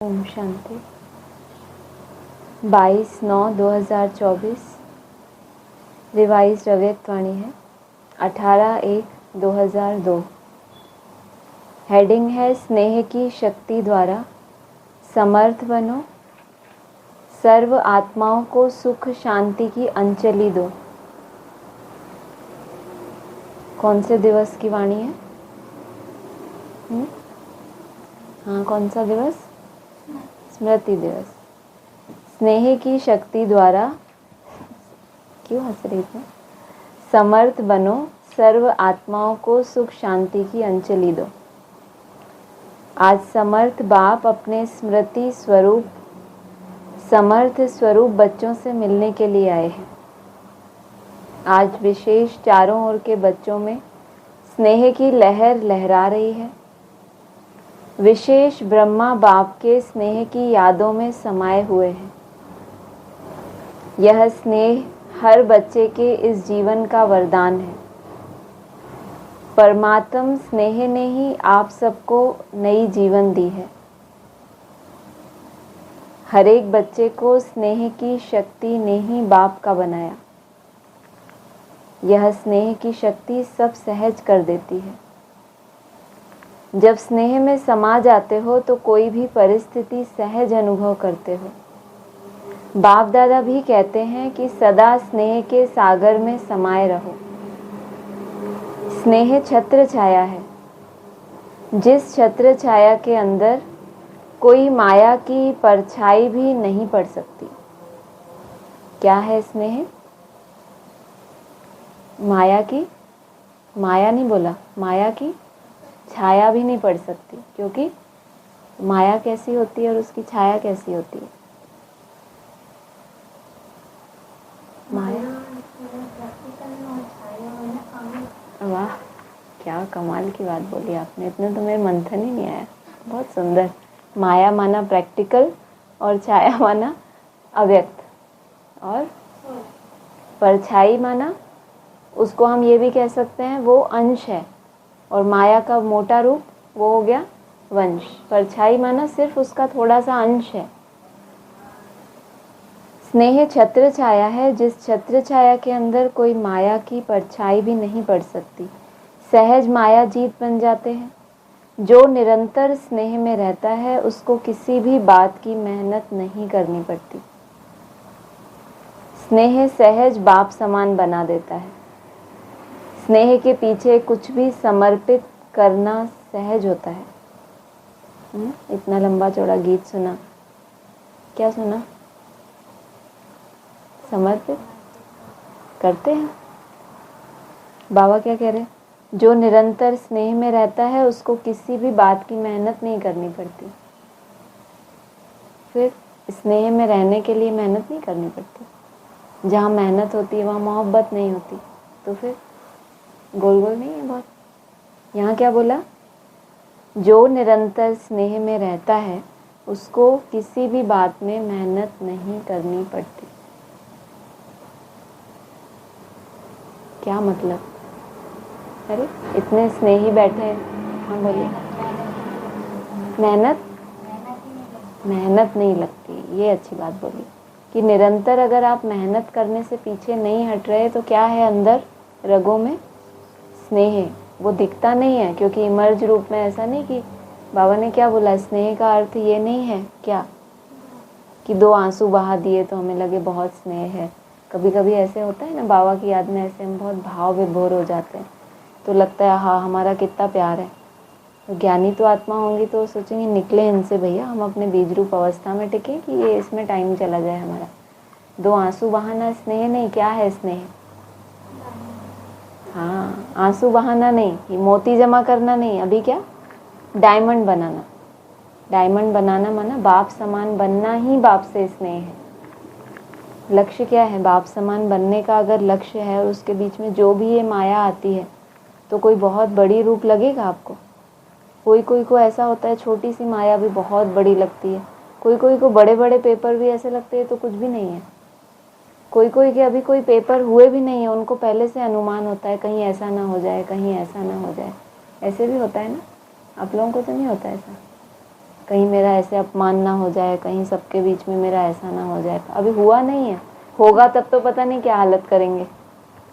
Om Shanti. 22/9/2024 revise अव्यक्तवाणी है 18/1/2002। Heading है स्नेह की शक्ति द्वारा समर्थ बनो, सर्व आत्माओं को सुख शांति की अंजलि दो। कौन से दिवस की वाणी है? हाँ, कौन सा दिवस? स्मृति दिवस। स्नेह की शक्ति द्वारा, क्यों हंस रही थी? समर्थ बनो, सर्व आत्माओं को सुख शांति की अंजलि दो। आज समर्थ बाप अपने स्मृति स्वरूप समर्थ स्वरूप बच्चों से मिलने के लिए आए हैं। आज विशेष चारों ओर के बच्चों में स्नेह की लहर लहरा रही है। विशेष ब्रह्मा बाप के स्नेह की यादों में समाये हुए हैं। यह स्नेह हर बच्चे के इस जीवन का वरदान है। परमात्म स्नेह ने ही आप सबको नई जीवन दी है। हर एक बच्चे को स्नेह की शक्ति ने ही बाप का बनाया। यह स्नेह की शक्ति सब सहज कर देती है। जब स्नेह में समा जाते हो तो कोई भी परिस्थिति सहज अनुभव करते हो। बाप दादा भी कहते हैं कि सदा स्नेह के सागर में समाये रहो। स्नेह छत्र छाया है, जिस छत्र छाया के अंदर कोई माया की परछाई भी नहीं पड़ सकती। क्या है स्नेह? माया की, माया नहीं बोला, माया की छाया भी नहीं पड़ सकती, क्योंकि माया कैसी होती है और उसकी छाया कैसी होती है? माया, वाह, क्या कमाल की बात बोली आपने। इतने तो मेरे मंथन ही नहीं आया। बहुत सुंदर। माया माना प्रैक्टिकल और छाया माना अव्यक्त, और परछाई माना, उसको हम ये भी कह सकते हैं वो अंश है, और माया का मोटा रूप वो हो गया वंश। परछाई माना सिर्फ उसका थोड़ा सा अंश है। स्नेह छत्र छाया है, जिस छत्र छाया के अंदर कोई माया की परछाई भी नहीं पड़ सकती। सहज माया जीत बन जाते हैं। जो निरंतर स्नेह में रहता है उसको किसी भी बात की मेहनत नहीं करनी पड़ती। स्नेह सहज बाप समान बना देता है। स्नेह के पीछे कुछ भी समर्पित करना सहज होता है। इतना लंबा चौड़ा गीत सुना, क्या सुना? समर्पित करते हैं। बाबा क्या कह रहे हैं? जो निरंतर स्नेह में रहता है उसको किसी भी बात की मेहनत नहीं करनी पड़ती। फिर स्नेह में रहने के लिए मेहनत नहीं करनी पड़ती। जहाँ मेहनत होती है वहाँ मोहब्बत नहीं होती, तो फिर गोल गोल नहीं है बहुत। यहाँ क्या बोला? जो निरंतर स्नेह में रहता है उसको किसी भी बात में मेहनत नहीं करनी पड़ती। क्या मतलब? अरे इतने स्नेही बैठे हैं। हाँ बोलिए। मेहनत नहीं लगती, ये अच्छी बात बोली कि निरंतर अगर आप मेहनत करने से पीछे नहीं हट रहे तो क्या है अंदर रगों में? स्नेह। वो दिखता नहीं है, क्योंकि इमर्ज रूप में ऐसा नहीं कि बाबा ने क्या बोला, स्नेह का अर्थ ये नहीं है क्या कि 2 आंसू बहा दिए तो हमें लगे बहुत स्नेह है। कभी कभी ऐसे होता है ना, बाबा की याद में ऐसे हम बहुत भाव विभोर हो जाते हैं, तो लगता है हाँ हमारा कितना प्यार है। तो ज्ञानी तो आत्मा होंगी तो सोचेंगे निकले इनसे भैया, हम अपने बीज रूप अवस्था में टिके कि ये इसमें टाइम चला जाए हमारा। 2 आंसू बहाना स्नेह नहीं। क्या है स्नेह? हाँ, आंसू बहाना नहीं, ये मोती जमा करना नहीं। अभी क्या? डायमंड बनाना। डायमंड बनाना माना बाप समान बनना ही बाप से स्नेह है। लक्ष्य क्या है? बाप समान बनने का अगर लक्ष्य है और उसके बीच में जो भी ये माया आती है तो कोई बहुत बड़ी रूप लगेगा आपको। कोई कोई को ऐसा होता है छोटी सी माया भी बहुत बड़ी लगती है। कोई कोई को बड़े बड़े पेपर भी ऐसे लगते हैं तो कुछ भी नहीं है। कोई कोई के अभी कोई पेपर हुए भी नहीं है, उनको पहले से अनुमान होता है कहीं ऐसा ना हो जाए, कहीं ऐसा ना हो जाए। ऐसे भी होता है ना? आप लोगों को तो नहीं होता ऐसा? कहीं मेरा ऐसे अपमान ना हो जाए, कहीं सबके बीच में मेरा ऐसा ना हो जाए। अभी हुआ नहीं है, होगा तब तो पता नहीं क्या हालत करेंगे।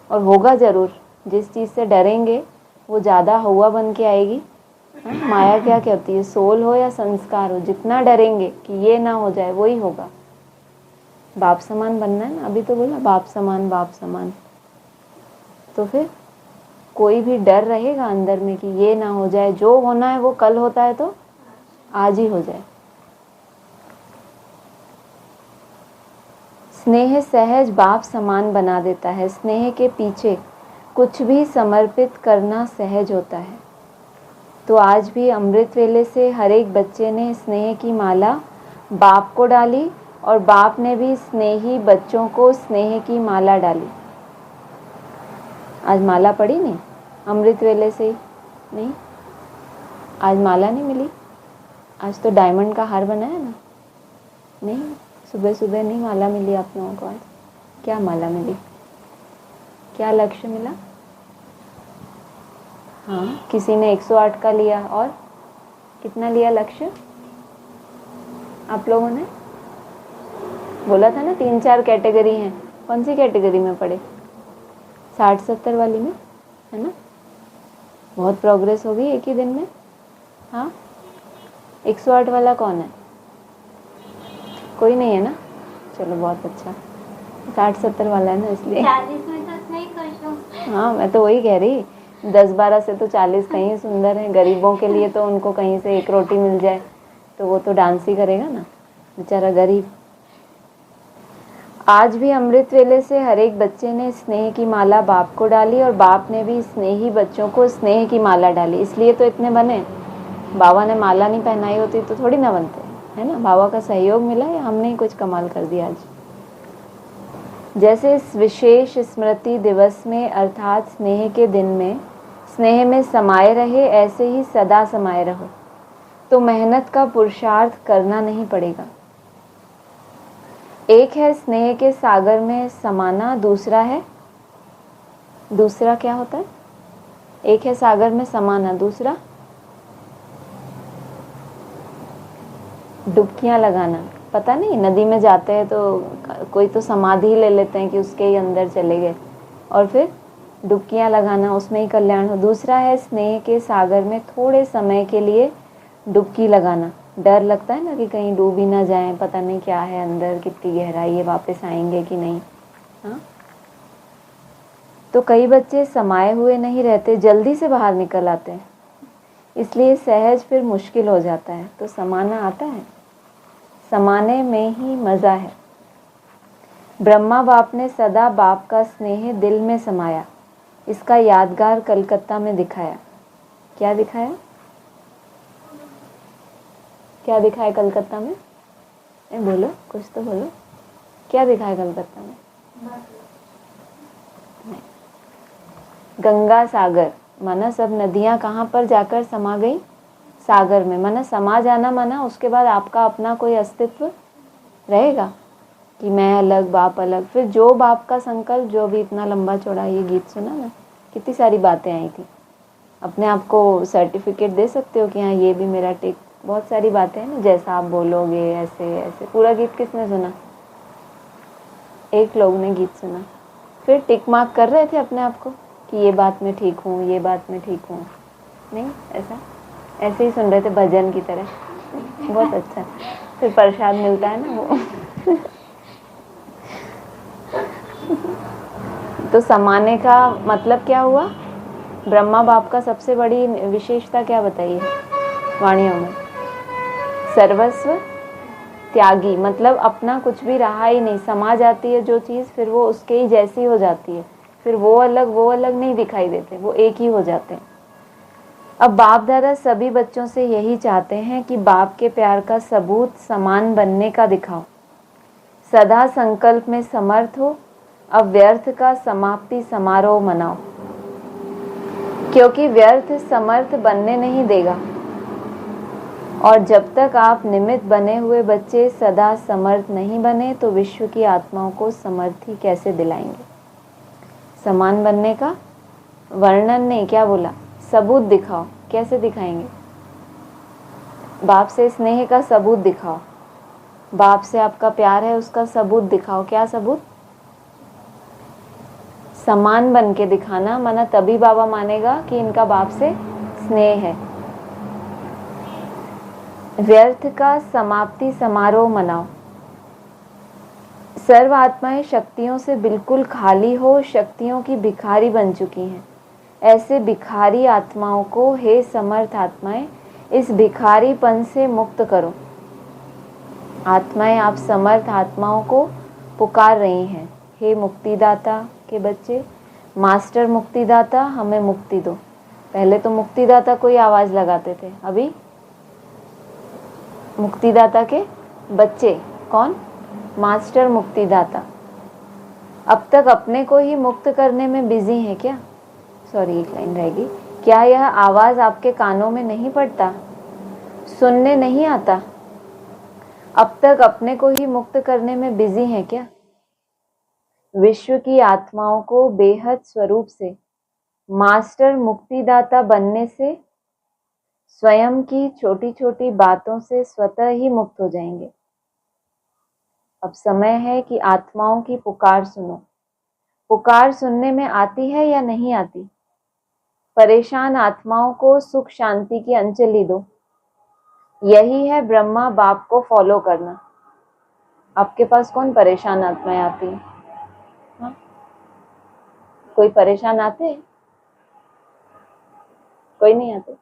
और होगा ज़रूर। जिस चीज़ से डरेंगे वो ज़्यादा हुआ बन के आएगी। माया क्या कहती है, सोल हो या संस्कार हो, जितना डरेंगे कि ये ना हो जाए वही होगा। बाप समान बनना है ना, अभी तो बोला बाप समान बाप समान। तो फिर कोई भी डर रहेगा अंदर में कि ये ना हो जाए, जो होना है वो कल होता है तो आज ही हो जाए। स्नेह सहज बाप समान बना देता है। स्नेह के पीछे कुछ भी समर्पित करना सहज होता है। तो आज भी अमृत वेले से हर एक बच्चे ने स्नेह की माला बाप को डाली और बाप ने भी स्नेही बच्चों को स्नेह की माला डाली। आज माला पड़ी नहीं, अमृत वेले से नहीं, आज माला नहीं मिली। आज तो डायमंड का हार बनाया ना, नहीं सुबह सुबह नहीं माला मिली आप लोगों को। आज क्या माला मिली, क्या लक्ष्य मिला? हाँ, किसी ने 108 का लिया और कितना लिया लक्ष्य? आप लोगों ने बोला था ना 3-4 कैटेगरी हैं, कौन सी कैटेगरी में पड़े? 60-70 वाली में, है ना? बहुत प्रोग्रेस हो गई एक ही दिन में। हाँ, 108 वाला कौन है? कोई नहीं है ना? चलो बहुत अच्छा। 60-70 वाला है ना, इसलिए 40 में तो नहीं खुश हूँ। हाँ, मैं तो वही कह रही, 10-12 से तो 40 कहीं सुंदर है। गरीबों के लिए तो उनको कहीं से एक रोटी मिल जाए तो वो तो डांस ही करेगा ना, बेचारा गरीब। आज भी अमृत वेले से हर एक बच्चे ने स्नेह की माला बाप को डाली और बाप ने भी स्नेही बच्चों को स्नेह की माला डाली। इसलिए तो इतने बने। बाबा ने माला नहीं पहनाई होती तो थोड़ी ना बनते, है ना? बाबा का सहयोग मिला या हमने ही कुछ कमाल कर दिया आज। जैसे इस विशेष स्मृति दिवस में अर्थात स्नेह के दिन में स्नेह में समाये रहे, ऐसे ही सदा समाये रहो तो मेहनत का पुरुषार्थ करना नहीं पड़ेगा। एक है स्नेह के सागर में समाना, दूसरा क्या होता है? एक है सागर में समाना, दूसरा डुबकियां लगाना। पता नहीं, नदी में जाते हैं तो कोई तो समाधि ले लेते हैं कि उसके ही अंदर चले गए और फिर डुबकियां लगाना, उसमें ही कल्याण हो। दूसरा है स्नेह के सागर में थोड़े समय के लिए डुबकी लगाना। डर लगता है ना कि कहीं डूब ही ना जाएं, पता नहीं क्या है अंदर, कितनी गहराई है, वापस आएंगे कि नहीं। हाँ, तो कई बच्चे समाये हुए नहीं रहते, जल्दी से बाहर निकल आते हैं, इसलिए सहज फिर मुश्किल हो जाता है। तो समाना आता है, समाने में ही मज़ा है। ब्रह्मा बाप ने सदा बाप का स्नेह दिल में समाया। इसका यादगार कलकत्ता में दिखाया। क्या दिखाया? क्या दिखाया कलकत्ता में? बोलो, कुछ तो बोलो, क्या दिखाया कलकत्ता में? नहीं। गंगा सागर माना सब नदियां कहाँ पर जाकर समा गई? सागर में। माना समा जाना, माना उसके बाद आपका अपना कोई अस्तित्व रहेगा कि मैं अलग बाप अलग। फिर जो बाप का संकल्प, जो भी इतना लंबा चौड़ा ये गीत सुना ना, कितनी सारी बातें आई थी। अपने आप को सर्टिफिकेट दे सकते हो कि हाँ ये भी मेरा टिक। बहुत सारी बातें हैं ना, जैसा आप बोलोगे ऐसे ऐसे। पूरा गीत किसने सुना? एक लोग ने गीत सुना, फिर टिक मार्क कर रहे थे अपने आप को कि ये बात में ठीक हूँ, ये बात में ठीक हूँ। नहीं, ऐसा ऐसे ही सुन रहे थे भजन की तरह। बहुत अच्छा। फिर प्रसाद मिलता है ना वो। तो समाने का मतलब क्या हुआ? ब्रह्मा बाप का सबसे बड़ी विशेषता क्या बताइए वाणियों में? सर्वस्व त्यागी, मतलब अपना कुछ भी रहा ही नहीं। समा जाती है जो चीज़, फिर वो उसके ही जैसी हो जाती है। फिर वो अलग नहीं दिखाई देते, वो एक ही हो जाते हैं। अब बाप दादा सभी बच्चों से यही चाहते हैं कि बाप के प्यार का सबूत समान बनने का दिखाओ, सदा संकल्प में समर्थ हो, अब व्यर्थ का समाप्ति समारोह मनाओ, क्योंकि व्यर्थ समर्थ बनने नहीं देगा। और जब तक आप निमित्त बने हुए बच्चे सदा समर्थ नहीं बने तो विश्व की आत्माओं को समर्थी कैसे दिलाएंगे? समान बनने का वर्णन नहीं, क्या बोला? सबूत दिखाओ। कैसे दिखाएंगे? बाप से स्नेह का सबूत दिखाओ, बाप से आपका प्यार है उसका सबूत दिखाओ। क्या सबूत? समान बन के दिखाना, माना तभी बाबा मानेगा कि इनका बाप से स्नेह है। व्यर्थ का समाप्ति समारोह मनाओ। सर्व आत्माएं शक्तियों से बिल्कुल खाली हो, शक्तियों की भिखारी बन चुकी हैं। ऐसे भिखारी आत्माओं को हे समर्थ आत्माएं इस भिखारीपन से मुक्त करो। आत्माएं आप समर्थ आत्माओं को पुकार रही हैं, हे मुक्तिदाता के बच्चे, मास्टर मुक्तिदाता हमें मुक्ति दो। पहले तो मुक्तिदाता को ही आवाज लगाते थे, अभी मुक्तिदाता के बच्चे कौन? मास्टर मुक्तिदाता। अब तक अपने को ही मुक्त करने में बिजी है क्या? सॉरी, एक लाइन रहेगी। क्या यह आवाज आपके कानों में नहीं पड़ता, सुनने नहीं आता? अब तक अपने को ही मुक्त करने में बिजी है क्या? विश्व की आत्माओं को बेहद स्वरूप से मास्टर मुक्तिदाता बनने से स्वयं की छोटी छोटी बातों से स्वतः ही मुक्त हो जाएंगे। अब समय है कि आत्माओं की पुकार सुनो। पुकार सुनने में आती है या नहीं आती? परेशान आत्माओं को सुख शांति की अंजलि दो। यही है ब्रह्मा बाप को फॉलो करना। आपके पास कौन परेशान आत्माएं आती हैं? हाँ? कोई परेशान आते? कोई नहीं आते,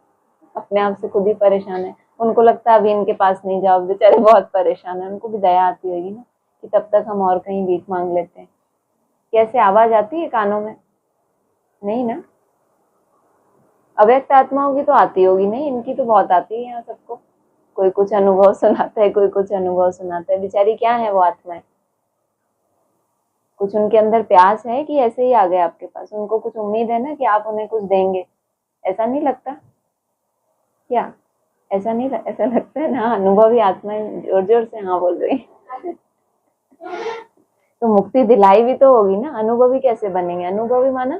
अपने आप से खुद ही परेशान है। उनको लगता है अभी इनके पास नहीं जाओ, बेचारे बहुत परेशान है। उनको भी दया आती होगी ना कि तब तक हम और कहीं भीख मांग लेते हैं। कैसे आवाज आती है कानों में? नहीं ना। अव्यक्त आत्माओं की तो आती होगी नहीं, इनकी तो बहुत आती है यहाँ सबको। कोई कुछ अनुभव सुनाता है, कोई कुछ अनुभव सुनाता है। बेचारी क्या है वो आत्माएं? कुछ उनके अंदर प्यास है कि ऐसे ही आ गए आपके पास? उनको कुछ उम्मीद है ना कि आप उन्हें कुछ देंगे, ऐसा नहीं लगता क्या? ऐसा नहीं ऐसा लगता है ना? अनुभवी आत्माएं जोर जोर से हाँ बोल रही तो मुक्ति दिलाई भी तो होगी ना। अनुभवी कैसे बनेंगे? अनुभवी माना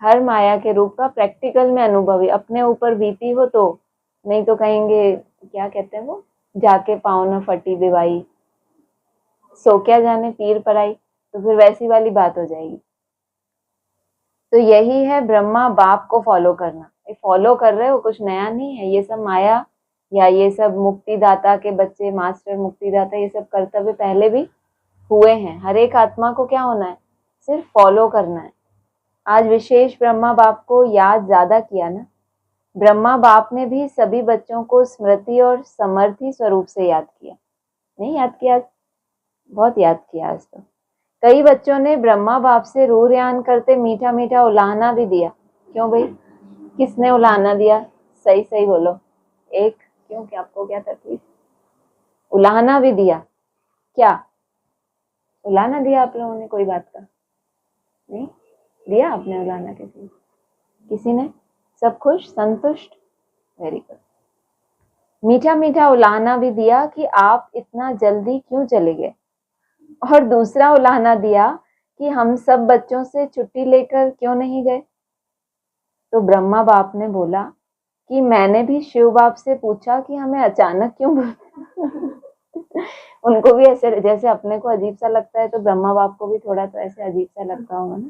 हर माया के रूप का प्रैक्टिकल में अनुभवी। अपने ऊपर बीती हो तो, नहीं तो कहेंगे क्या कहते हैं वो, जाके पाँव न फटी बिवाई, सो क्या जाने पीर पराई, तो फिर वैसी वाली बात हो जाएगी। तो यही है ब्रह्मा बाप को फॉलो करना। ये फॉलो कर रहे हो, कुछ नया नहीं है। ये सब माया या ये सब मुक्तिदाता के बच्चे, मास्टर मुक्तिदाता, ये सब कर्तव्य पहले भी हुए हैं। हर एक आत्मा को क्या होना है? सिर्फ फॉलो करना है। आज विशेष ब्रह्मा बाप को याद ज्यादा किया ना। ब्रह्मा बाप ने भी सभी बच्चों को स्मृति और समर्थी स्वरूप से याद किया। नहीं याद किया? बहुत याद किया आज तो। कई बच्चों ने ब्रह्मा बाप से रूहयान करते मीठा मीठा उलाहना भी दिया। क्यों भाई? किसने उलाहना दिया? सही सही बोलो। एक क्यों, क्या आपको क्या तकलीफ? उलाहना भी दिया। क्या उलाहना दिया आप लोगों ने? कोई बात का नहीं दिया आपने उलाहना? किसी ने? सब खुश संतुष्ट? Very good. मीठा मीठा उलाहना भी दिया कि आप इतना जल्दी क्यों चले गए। और दूसरा उलाहना दिया कि हम सब बच्चों से छुट्टी लेकर क्यों नहीं गए। तो ब्रह्मा बाप ने बोला कि मैंने भी शिव बाप से पूछा कि हमें अचानक क्यों उनको भी ऐसे जैसे अपने को अजीब सा लगता है, तो ब्रह्मा बाप को भी थोड़ा तो ऐसे अजीब सा लगता होगा ना,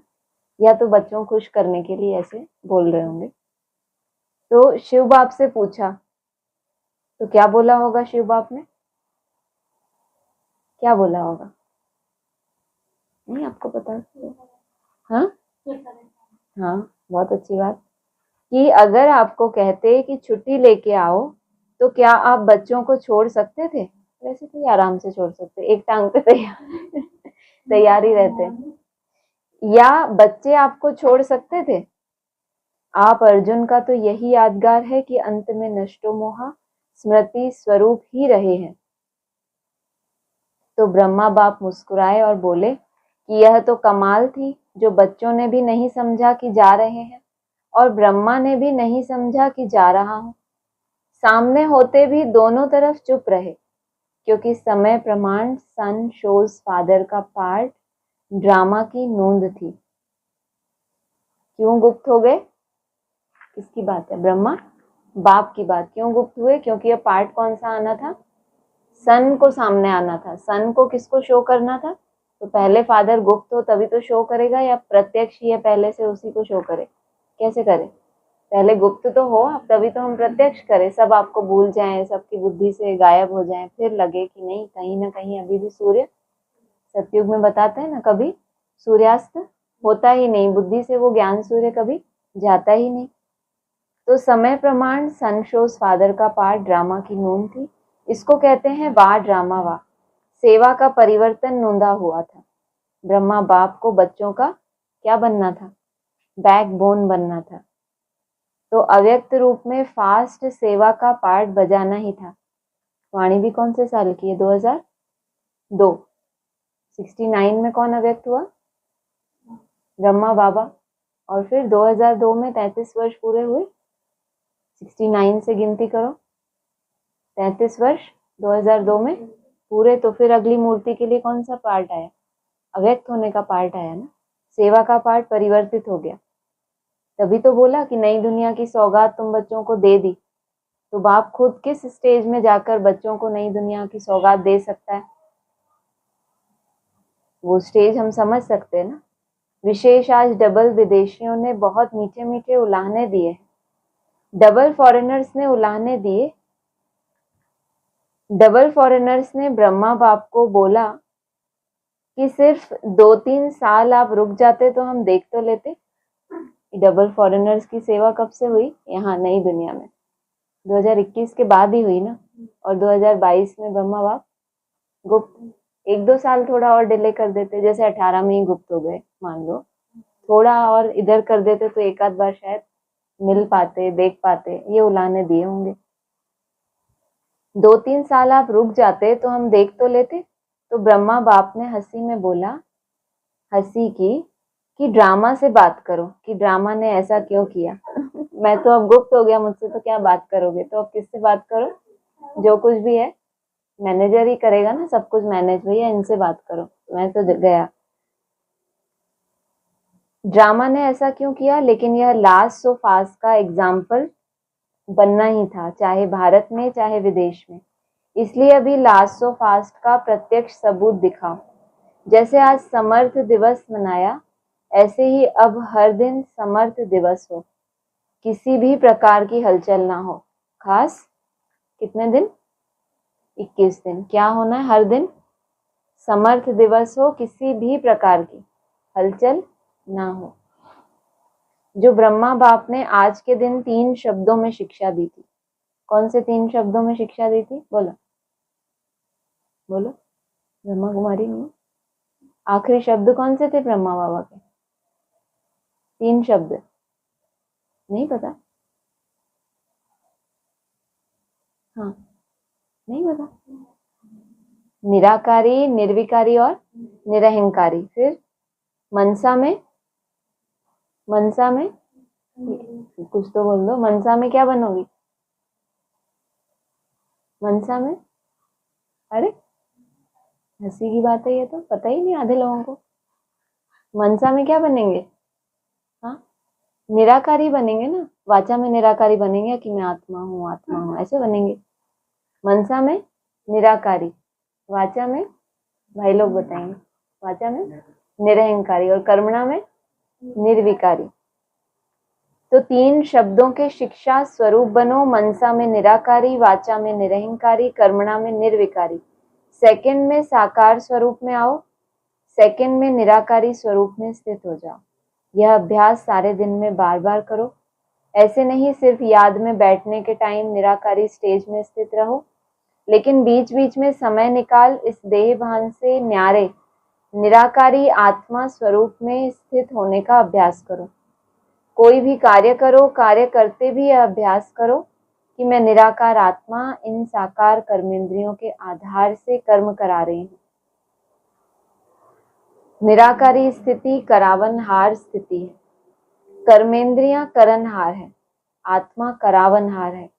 या तो बच्चों को खुश करने के लिए ऐसे बोल रहे होंगे। तो शिव बाप से पूछा तो क्या बोला होगा शिव बाप ने? क्या बोला होगा? नहीं आपको पता? हाँ हाँ, बहुत अच्छी बात। कि अगर आपको कहते कि छुट्टी लेके आओ तो क्या आप बच्चों को छोड़ सकते थे? वैसे तो आराम से छोड़ सकते, एक टांग पे तैयार ही रहते। या बच्चे आपको छोड़ सकते थे? आप अर्जुन का तो यही यादगार है कि अंत में नष्टो मोहा स्मृति स्वरूप ही रहे हैं। तो ब्रह्मा बाप मुस्कुराए और बोले कि यह तो कमाल थी, जो बच्चों ने भी नहीं समझा कि जा रहे हैं और ब्रह्मा ने भी नहीं समझा कि जा रहा हूं। सामने होते भी दोनों तरफ चुप रहे, क्योंकि समय प्रमाण सन शोज फादर का पार्ट ड्रामा की नोंद थी। क्यों गुप्त हो गए? किसकी बात है? ब्रह्मा बाप की बात क्यों गुप्त हुए? क्योंकि ये पार्ट कौन सा आना था? सन को सामने आना था। सन को किसको शो करना था? तो पहले फादर गुप्त हो तभी तो शो करेगा, या प्रत्यक्ष ही है पहले से उसी को शो करे? कैसे करे? पहले गुप्त तो हो आप, तभी तो हम प्रत्यक्ष करें, सब आपको भूल जाएं, सबकी बुद्धि से गायब हो जाएं, फिर लगे कि नहीं कहीं ना कहीं अभी भी सूर्य, सतयुग में बताते हैं ना, कभी सूर्यास्त होता ही नहीं, बुद्धि से वो ज्ञान सूर्य कभी जाता ही नहीं। तो समय प्रमाण सन शोज फादर का पार्ट ड्रामा की नून थी। इसको कहते हैं वाह ड्रामा वाह। सेवा का परिवर्तन नूंदा हुआ था। ब्रह्मा बाप को बच्चों का क्या बनना था? बैकबोन बनना था। तो अव्यक्त रूप में फास्ट सेवा का पार्ट बजाना ही था। वाणी भी कौन से साल की है? 2002। 69 में कौन अव्यक्त हुआ? ब्रह्मा बाबा। और फिर 2002 में 33 वर्ष पूरे हुए। 69 से गिनती करो, 33 वर्ष 2002 में पूरे। तो फिर अगली मूर्ति के लिए कौन सा पार्ट आया? अव्यक्त होने का पार्ट आया ना। सेवा का पार्ट परिवर्तित हो गया। तभी तो बोला कि नई दुनिया की सौगात तुम बच्चों को दे दी। तो बाप खुद किस स्टेज में जाकर बच्चों को नई दुनिया की सौगात दे सकता है? वो स्टेज हम समझ सकते हैं ना। विशेष आज डबल विदेशियों ने बहुत मीठे मीठे उलाहने दिए, डबल फॉरेनर्स ने उलाहने दिए। डबल फॉरेनर्स ने ब्रह्मा बाप को बोला कि सिर्फ 2-3 साल आप रुक जाते तो हम देख तो लेते। डबल फॉरेनर्स की सेवा कब से हुई? यहाँ नई दुनिया में 2021 के बाद ही हुई ना। और 2022 में ब्रह्मा बाप गुप्त। 1-2 साल थोड़ा और डिले कर देते, जैसे 18 में ही गुप्त हो गए मान लो, थोड़ा और इधर कर देते तो एक आध बार शायद मिल पाते, देख पाते, ये उलाने दिए होंगे। 2-3 साल आप रुक जाते तो हम देख तो लेते। तो ब्रह्मा बाप ने हंसी में बोला, हंसी की, कि ड्रामा से बात करो कि ड्रामा ने ऐसा क्यों किया। मैं तो अब गुप्त हो गया, मुझसे तो क्या बात करोगे, तो अब किससे बात करो? जो कुछ भी है मैनेजर ही करेगा ना सब कुछ मैनेज, भैया इनसे बात करो। मैं तो गया। ड्रामा ने ऐसा क्यों किया? लेकिन यह लास्ट सो फास्ट का एग्जाम्पल बनना ही था, चाहे भारत में चाहे विदेश में। इसलिए अभी लास्ट सो फास्ट का प्रत्यक्ष सबूत दिखाओ। जैसे आज समर्थ दिवस मनाया, ऐसे ही अब हर दिन समर्थ दिवस हो, किसी भी प्रकार की हलचल ना हो। खास कितने दिन? 21 दिन। क्या होना है? हर दिन समर्थ दिवस हो, किसी भी प्रकार की हलचल ना हो। जो ब्रह्मा बाप ने आज के दिन 3 शब्दों में शिक्षा दी थी। कौन से 3 शब्दों में शिक्षा दी थी? बोलो बोलो। ब्रह्मा कुमारी में आखिरी शब्द कौन से थे ब्रह्मा बाबा के? 3 शब्द नहीं पता? हाँ, नहीं पता। निराकारी, निर्विकारी और निरहंकारी। फिर मनसा में, मनसा में कुछ तो बोल दो। मनसा में क्या बनोगी? मनसा में, अरे हंसी की बात है, ये तो पता ही नहीं आधे लोगों को। मनसा में क्या बनेंगे? हाँ, निराकारी बनेंगे ना। वाचा में निराकारी बनेंगे कि मैं आत्मा हूँ, ऐसे बनेंगे। मनसा में निराकारी, वाचा में भाई लोग बताएंगे, वाचा में निरहंकारी और कर्मणा में निर्विकारी। तो 3 शब्दों के शिक्षा स्वरूप बनो। मनसा में निराकारी, वाचा में निरहंकारी, कर्मणा में निर्विकारी। सेकंड में साकार स्वरूप में आओ, सेकंड में निराकारी स्वरूप में स्थित हो जाओ। यह अभ्यास सारे दिन में बार बार करो। ऐसे नहीं सिर्फ याद में बैठने के टाइम निराकारी स्टेज में स्थित रहो, लेकिन बीच बीच में समय निकाल इस देह भान से न्यारे निराकारी आत्मा स्वरूप में स्थित होने का अभ्यास करो। कोई भी कार्य करो, कार्य करते भी यह अभ्यास करो कि मैं निराकार आत्मा इन साकार कर्मेंद्रियों के आधार से कर्म करा रही हूँ। निराकारी स्थिति करावनहार स्थिति है। कर्मेंद्रियां करनहार है, आत्मा करावनहार है।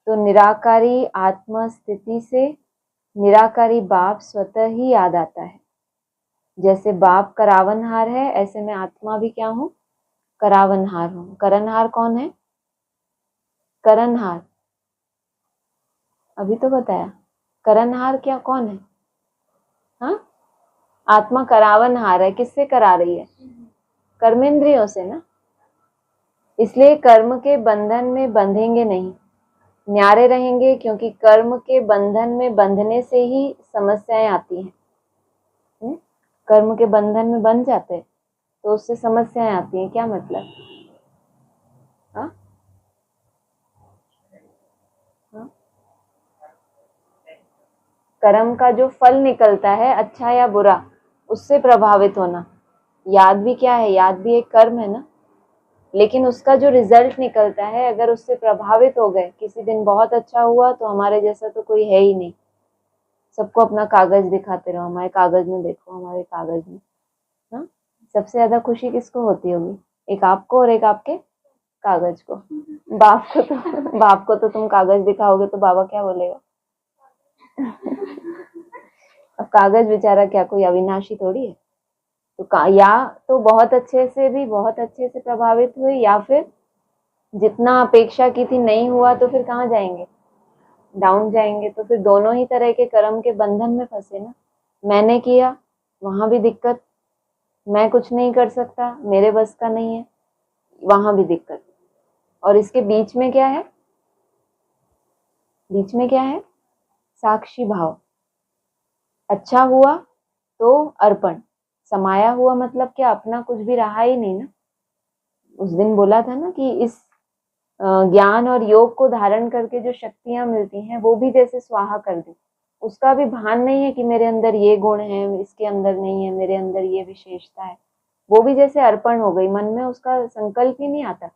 तो निराकारी आत्मा स्थिति से निराकारी बाप स्वतः ही याद आता है। जैसे बाप करावनहार है, ऐसे मैं आत्मा भी क्या हूँ? करावनहार हूँ। करनहार कौन है? करणहार, अभी तो बताया। करणहार क्या कौन है? हाँ, आत्मा करावनहार है। किससे करा रही है? कर्मेंद्रियों से ना। इसलिए कर्म के बंधन में बंधेंगे नहीं, न्यारे रहेंगे, क्योंकि कर्म के बंधन में बंधने से ही समस्याएं आती हैं। कर्म के बंधन में बंध जाते हैं तो उससे समस्याएं आती हैं। क्या मतलब? हाँ हाँ, कर्म का जो फल निकलता है, अच्छा या बुरा, उससे प्रभावित होना। याद भी क्या है? याद भी एक कर्म है ना। लेकिन उसका जो रिजल्ट निकलता है, अगर उससे प्रभावित हो गए, किसी दिन बहुत अच्छा हुआ तो हमारे जैसा तो कोई है ही नहीं, सबको अपना कागज दिखाते रहो, हमारे कागज में देखो, हमारे कागज में। हाँ, सबसे ज्यादा खुशी किसको होती होगी? एक आपको और एक आपके कागज को। बाप को तो तुम कागज दिखाओगे तो बाबा क्या बोलेगा? अब कागज बेचारा क्या कोई अविनाशी थोड़ी है। तो या तो बहुत अच्छे से प्रभावित हुए, या फिर जितना अपेक्षा की थी नहीं हुआ, तो फिर कहाँ जाएंगे? डाउन जाएंगे। तो फिर दोनों ही तरह के कर्म के बंधन में फंसे ना। मैंने किया, वहां भी दिक्कत, मैं कुछ नहीं कर सकता, मेरे बस का नहीं है, वहां भी दिक्कत। और इसके बीच में क्या है? बीच में क्या है? साक्षी भाव। अच्छा हुआ तो अर्पण, समाया हुआ मतलब क्या? अपना कुछ भी रहा ही नहीं ना। उस दिन बोला था ना कि इस ज्ञान और योग को धारण करके जो शक्तियां मिलती हैं, वो भी जैसे स्वाहा कर दी। उसका भी भान नहीं है कि मेरे अंदर ये गुण है, इसके अंदर नहीं है, मेरे अंदर ये विशेषता है। वो भी जैसे अर्पण हो गई। मन में उसका संकल्प ही नहीं आता।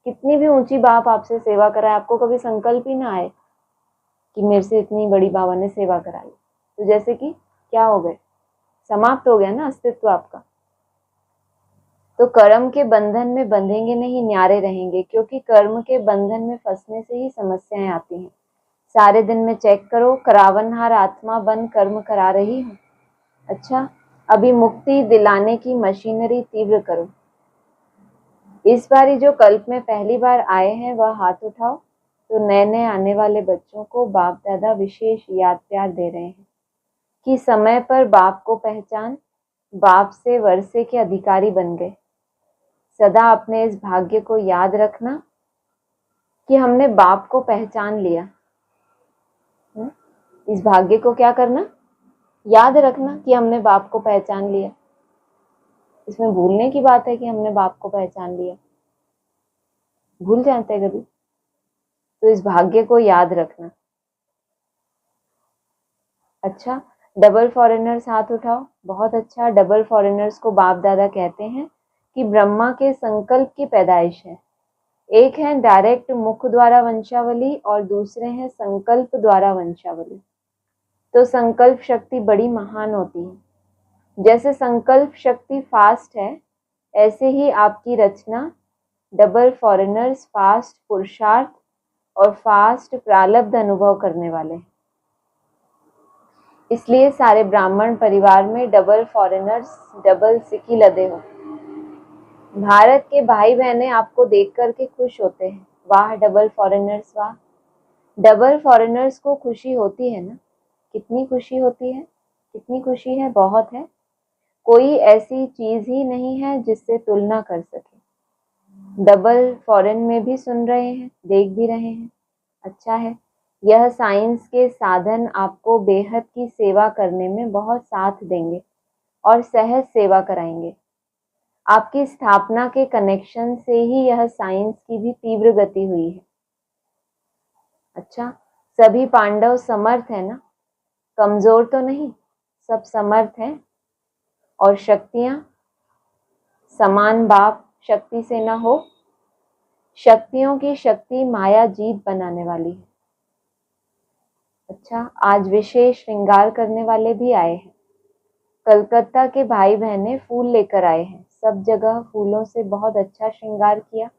कितनी भी ऊंची बाप आपसे सेवा कराए, आपको कभी संकल्प ही ना आए कि मेरे से इतनी बड़ी बाबा ने सेवा कराई, तो जैसे कि क्या हो गए? समाप्त हो गया ना अस्तित्व आपका। तो कर्म के बंधन में बंधेंगे नहीं, न्यारे रहेंगे, क्योंकि कर्म के बंधन में फंसने से ही समस्याएं आती हैं। सारे दिन में चेक करो, करावनहार आत्मा बन कर्म करा रही हूँ। अच्छा, अभी मुक्ति दिलाने की मशीनरी तीव्र करो। इस बारी जो कल्प में पहली बार आए हैं वह हाथ उठाओ। तो नए नए आने वाले बच्चों को बाप दादा विशेष याद प्यार दे रहे हैं कि समय पर बाप को पहचान, बाप से वर्षे के अधिकारी बन गए। सदा अपने इस भाग्य को याद रखना कि हमने बाप को पहचान लिया। इस भाग्य को क्या करना? याद रखना कि हमने बाप को पहचान लिया। इसमें भूलने की बात है कि हमने बाप को पहचान लिया? भूल जाते हैं कभी। तो इस भाग्य को याद रखना। अच्छा, डबल फॉरेनर्स हाथ उठाओ। बहुत अच्छा। डबल फॉरेनर्स को बाप दादा कहते हैं कि ब्रह्मा के संकल्प की पैदाइश है। एक है डायरेक्ट मुख द्वारा वंशावली और दूसरे हैं संकल्प द्वारा वंशावली। तो संकल्प शक्ति बड़ी महान होती है। जैसे संकल्प शक्ति फास्ट है, ऐसे ही आपकी रचना डबल फॉरेनर्स फास्ट पुरुषार्थ और फास्ट प्रारब्ध अनुभव करने वाले हैं। इसलिए सारे ब्राह्मण परिवार में डबल फॉरेनर्स, डबल सिक्की लदे हो। भारत के भाई बहने आपको देख करके खुश होते हैं। वाह डबल फॉरेनर्स, वाह। डबल फॉरेनर्स को खुशी होती है ना? कितनी खुशी होती है? कितनी खुशी है? बहुत है। कोई ऐसी चीज ही नहीं है जिससे तुलना कर सके। डबल फॉरेन में भी सुन रहे हैं, देख भी रहे हैं। अच्छा है। यह साइंस के साधन आपको बेहद की सेवा करने में बहुत साथ देंगे और सहज सेवा कराएंगे। आपकी स्थापना के कनेक्शन से ही यह साइंस की भी तीव्र गति हुई है। अच्छा, सभी पांडव समर्थ है ना? कमजोर तो नहीं, सब समर्थ हैं। और शक्तियां समान बाप शक्ति से ना हो। शक्तियों की शक्ति माया जीत बनाने वाली है। अच्छा, आज विशेष श्रृंगार करने वाले भी आए हैं। कलकत्ता के भाई बहने फूल लेकर आए हैं। सब जगह फूलों से बहुत अच्छा श्रृंगार किया।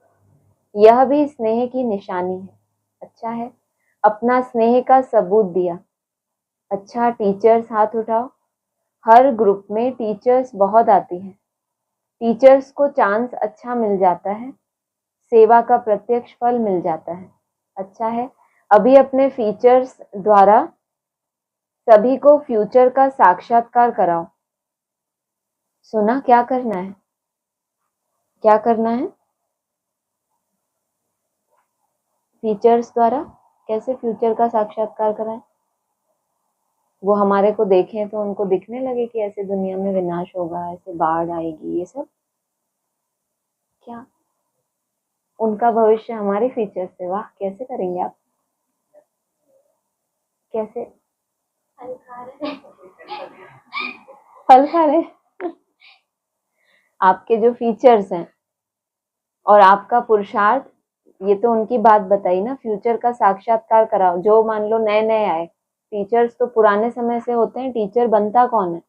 यह भी स्नेह की निशानी है। अच्छा है, अपना स्नेह का सबूत दिया। अच्छा, टीचर्स हाथ उठाओ। हर ग्रुप में टीचर्स बहुत आती हैं। टीचर्स को चांस अच्छा मिल जाता है, सेवा का प्रत्यक्ष फल मिल जाता है। अच्छा है। अभी अपने फीचर्स द्वारा सभी को फ्यूचर का साक्षात्कार कराओ। सुना, क्या करना है? क्या करना है? फीचर्स द्वारा कैसे फ्यूचर का साक्षात्कार कराएं? वो हमारे को देखें तो उनको दिखने लगे कि ऐसे दुनिया में विनाश होगा, ऐसे बाढ़ आएगी, ये सब क्या? उनका भविष्य हमारे फीचर से, वाह, कैसे करेंगे आप? कैसे? फल खा रहे? आपके जो फीचर्स हैं और आपका पुरुषार्थ, ये तो उनकी बात बताई ना। फ्यूचर का साक्षात्कार कराओ। जो मान लो नए नए आए, टीचर्स तो पुराने समय से होते हैं। टीचर बनता कौन है?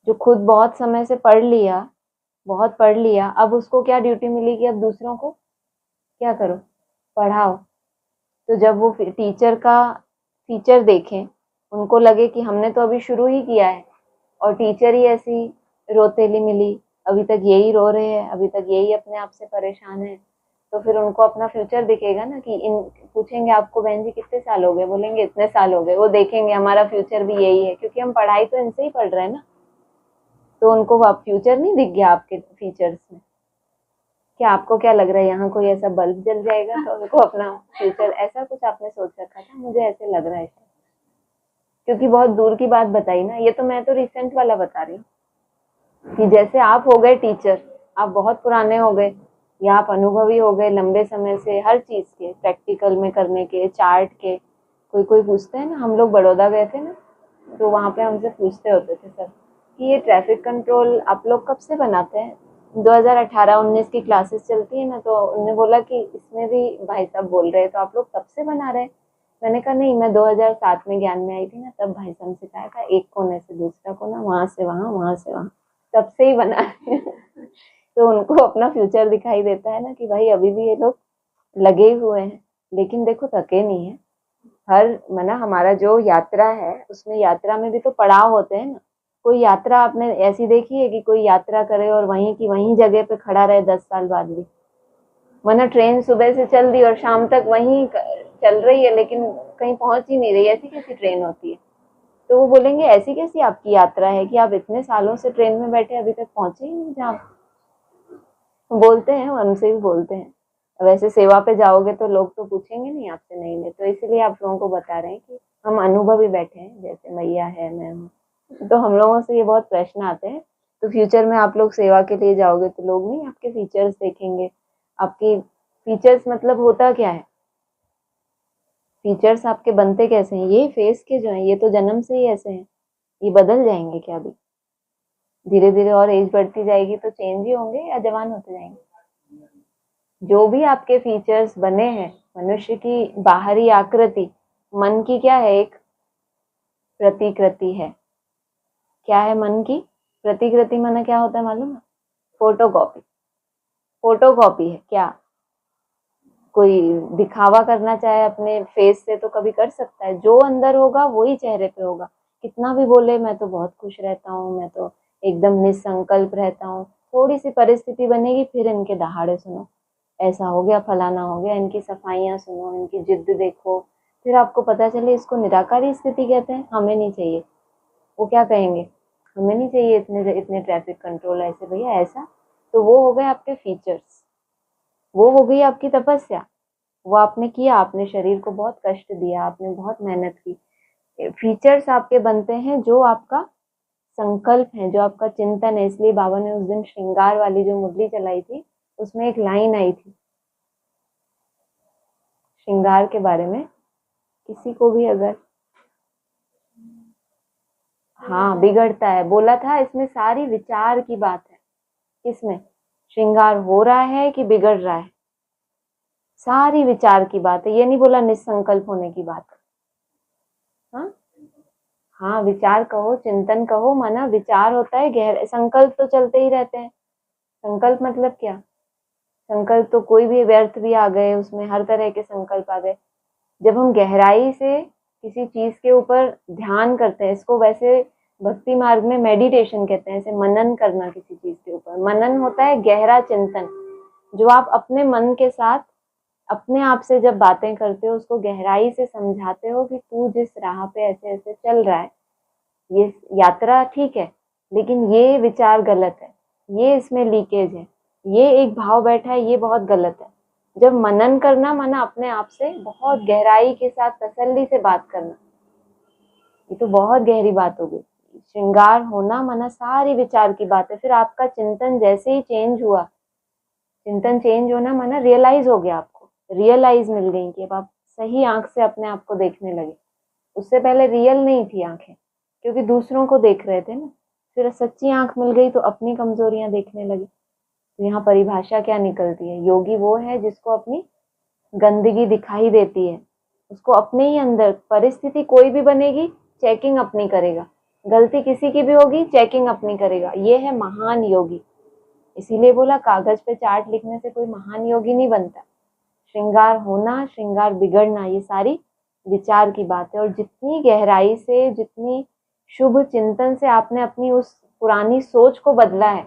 जो खुद बहुत समय से पढ़ लिया, बहुत पढ़ लिया, अब उसको क्या ड्यूटी मिली कि अब दूसरों को क्या करो, पढ़ाओ। तो जब वो टीचर का फीचर देखें, उनको लगे कि हमने तो अभी शुरू ही किया है और टीचर ही ऐसी रोतेली मिली, अभी तक यही रो रहे हैं, अभी तक यही अपने आप से परेशान है, तो फिर उनको अपना फ्यूचर दिखेगा ना। कि इन पूछेंगे आपको बहन जी कितने साल हो गए, बोलेंगे इतने साल हो गए, वो देखेंगे हमारा फ्यूचर भी यही है, क्योंकि हम पढ़ाई तो इनसे ही पढ़ रहे हैं ना। तो उनको आप फ्यूचर नहीं दिख गया आपके फीचर्स में? क्या आपको क्या लग रहा है, यहाँ कोई ऐसा बल्ब जल जाएगा तो उनको अपना फ्यूचर, ऐसा कुछ आपने सोच रखा था? मुझे ऐसे लग रहा है, क्योंकि बहुत दूर की बात बताई ना। ये तो मैं तो रिसेंट वाला बता रही हूँ कि जैसे आप हो गए टीचर, आप बहुत पुराने हो गए, या आप अनुभवी हो गए लंबे समय से हर चीज के, प्रैक्टिकल में करने के, चार्ट के। कोई कोई पूछते हैं ना, हम लोग बड़ौदा गए थे ना, तो वहां पे हमसे पूछते होते थे सर कि ये ट्रैफिक कंट्रोल आप लोग कब से बनाते हैं? 2018-19 की क्लासेस चलती है ना, तो उन्होंने बोला कि इसमें भी भाई साहब बोल रहे हैं तो आप लोग तब से बना रहे हैं। मैंने कहा नहीं, मैं 2007 में ज्ञान में आई थी ना, तब भाई साहब सिखाया था, एक कोने से दूसरा कोना, वहां से वहां, वहां से वहां, तब से ही बना रहे हैं। तो उनको अपना फ्यूचर दिखाई देता है ना कि भाई अभी भी ये लोग लगे हुए हैं, लेकिन देखो थके नहीं है। हर मना हमारा जो यात्रा है, उसमें यात्रा में भी तो पड़ाव होते हैं ना। कोई यात्रा आपने ऐसी देखी है कि कोई यात्रा करे और वहीं की वहीं जगह पे खड़ा रहे 10 साल बाद भी? वरना ट्रेन सुबह से चल दी और शाम तक वहीं चल रही है, लेकिन कहीं पहुंच ही नहीं रही, ऐसी कैसी ट्रेन होती है? तो वो बोलेंगे ऐसी कैसी आपकी यात्रा है कि आप इतने सालों से ट्रेन में बैठे अभी तक पहुंचे ही नहीं जहाँ? बोलते हैं, उनसे भी बोलते हैं। वैसे सेवा पे जाओगे तो लोग तो पूछेंगे नहीं आपसे, नहीं नहीं, तो इसलिए आप लोगों को बता रहे हैं कि हम अनुभवी बैठे हैं, जैसे मैया है, मैं हूँ। तो हम लोगों से ये बहुत प्रश्न आते हैं। तो फ्यूचर में आप लोग सेवा के लिए जाओगे तो लोग नहीं आपके फीचर्स देखेंगे। आपकी फीचर्स मतलब होता क्या है? फीचर्स आपके बनते कैसे हैं? ये फेस के जो हैं, ये तो जन्म से ही ऐसे हैं, ये बदल जाएंगे क्या? अभी धीरे धीरे और एज बढ़ती जाएगी तो चेंज ही होंगे या जवान होते जाएंगे? जो भी आपके फीचर्स बने हैं, मनुष्य की बाहरी आकृति मन की क्या है? एक प्रतिकृति है। क्या है मन की प्रतिकृति? माना क्या होता है मालूम है? फोटोकॉपी। फोटोकॉपी है क्या? कोई दिखावा करना चाहे अपने फेस से तो कभी कर सकता है? जो अंदर होगा वही चेहरे पे होगा। कितना भी बोले मैं तो बहुत खुश रहता हूँ, मैं तो एकदम निसंकल्प रहता हूँ, थोड़ी सी परिस्थिति बनेगी फिर इनके दहाड़े सुनो, ऐसा हो गया, फलाना हो गया, इनकी सफाइयाँ सुनो, इनकी जिद्द देखो, फिर आपको पता चले इसको निराकारी स्थिति कहते हैं। हमें नहीं चाहिए। वो क्या कहेंगे? हमें नहीं चाहिए इतने इतने ट्रैफिक कंट्रोल, ऐसे भैया ऐसा। तो वो हो गए आपके फीचर्स, वो हो गई आपकी तपस्या। वो आपने किया, आपने शरीर को बहुत कष्ट दिया, आपने बहुत मेहनत की। फीचर्स आपके बनते हैं जो आपका संकल्प है, जो आपका चिंतन है। इसलिए बाबा ने उस दिन श्रृंगार वाली जो मुरली चलाई थी, उसमें एक लाइन आई थी श्रृंगार के बारे में। किसी को भी अगर हाँ बिगड़ता है, बोला था इसमें सारी विचार की बात है। किसमें? श्रृंगार हो रहा है कि बिगड़ रहा है, सारी विचार की बात है। ये नहीं बोला निसंकल्प होने की बात। हाँ हाँ, विचार कहो, चिंतन कहो, माना विचार होता है गहरे, संकल्प तो चलते ही रहते हैं। संकल्प मतलब क्या? संकल्प तो कोई भी व्यर्थ भी आ गए, उसमें हर तरह के संकल्प आ गए। जब हम गहराई से किसी चीज के ऊपर ध्यान करते हैं, इसको वैसे भक्ति मार्ग में मेडिटेशन कहते हैं, ऐसे मनन करना किसी चीज के ऊपर। मनन होता है गहरा चिंतन, जो आप अपने मन के साथ अपने आप से जब बातें करते हो, उसको गहराई से समझाते हो कि तू जिस राह पे ऐसे ऐसे चल रहा है, ये यात्रा ठीक है, लेकिन ये विचार गलत है, ये इसमें लीकेज है, ये एक भाव बैठा है, ये बहुत गलत है। जब मनन करना माना अपने आप से बहुत गहराई के साथ तसल्ली से बात करना, ये तो बहुत गहरी बात हो गई। श्रृंगार होना माना सारी विचार की बात है। फिर आपका चिंतन जैसे ही चेंज हुआ, चिंतन चेंज होना माना रियलाइज हो गया, आपको रियलाइज मिल गई कि अब आप सही आंख से अपने आप को देखने लगे। उससे पहले रियल नहीं थी आंखें, क्योंकि दूसरों को देख रहे थे ना। फिर सच्ची आंख मिल गई तो अपनी कमजोरियां देखने लगे। तो यहाँ परिभाषा क्या निकलती है? योगी वो है जिसको अपनी गंदगी दिखाई देती है, उसको अपने ही अंदर परिस्थिति कोई भी बनेगी, चेकिंग अपनी करेगा, गलती किसी की भी होगी, चेकिंग अपनी करेगा। ये है महान योगी। इसीलिए बोला कागज पे चार्ट लिखने से कोई महान योगी नहीं बनता। श्रृंगार होना, श्रृंगार बिगड़ना, ये सारी विचार की बात है। और जितनी गहराई से, जितनी शुभ चिंतन से आपने अपनी उस पुरानी सोच को बदला है,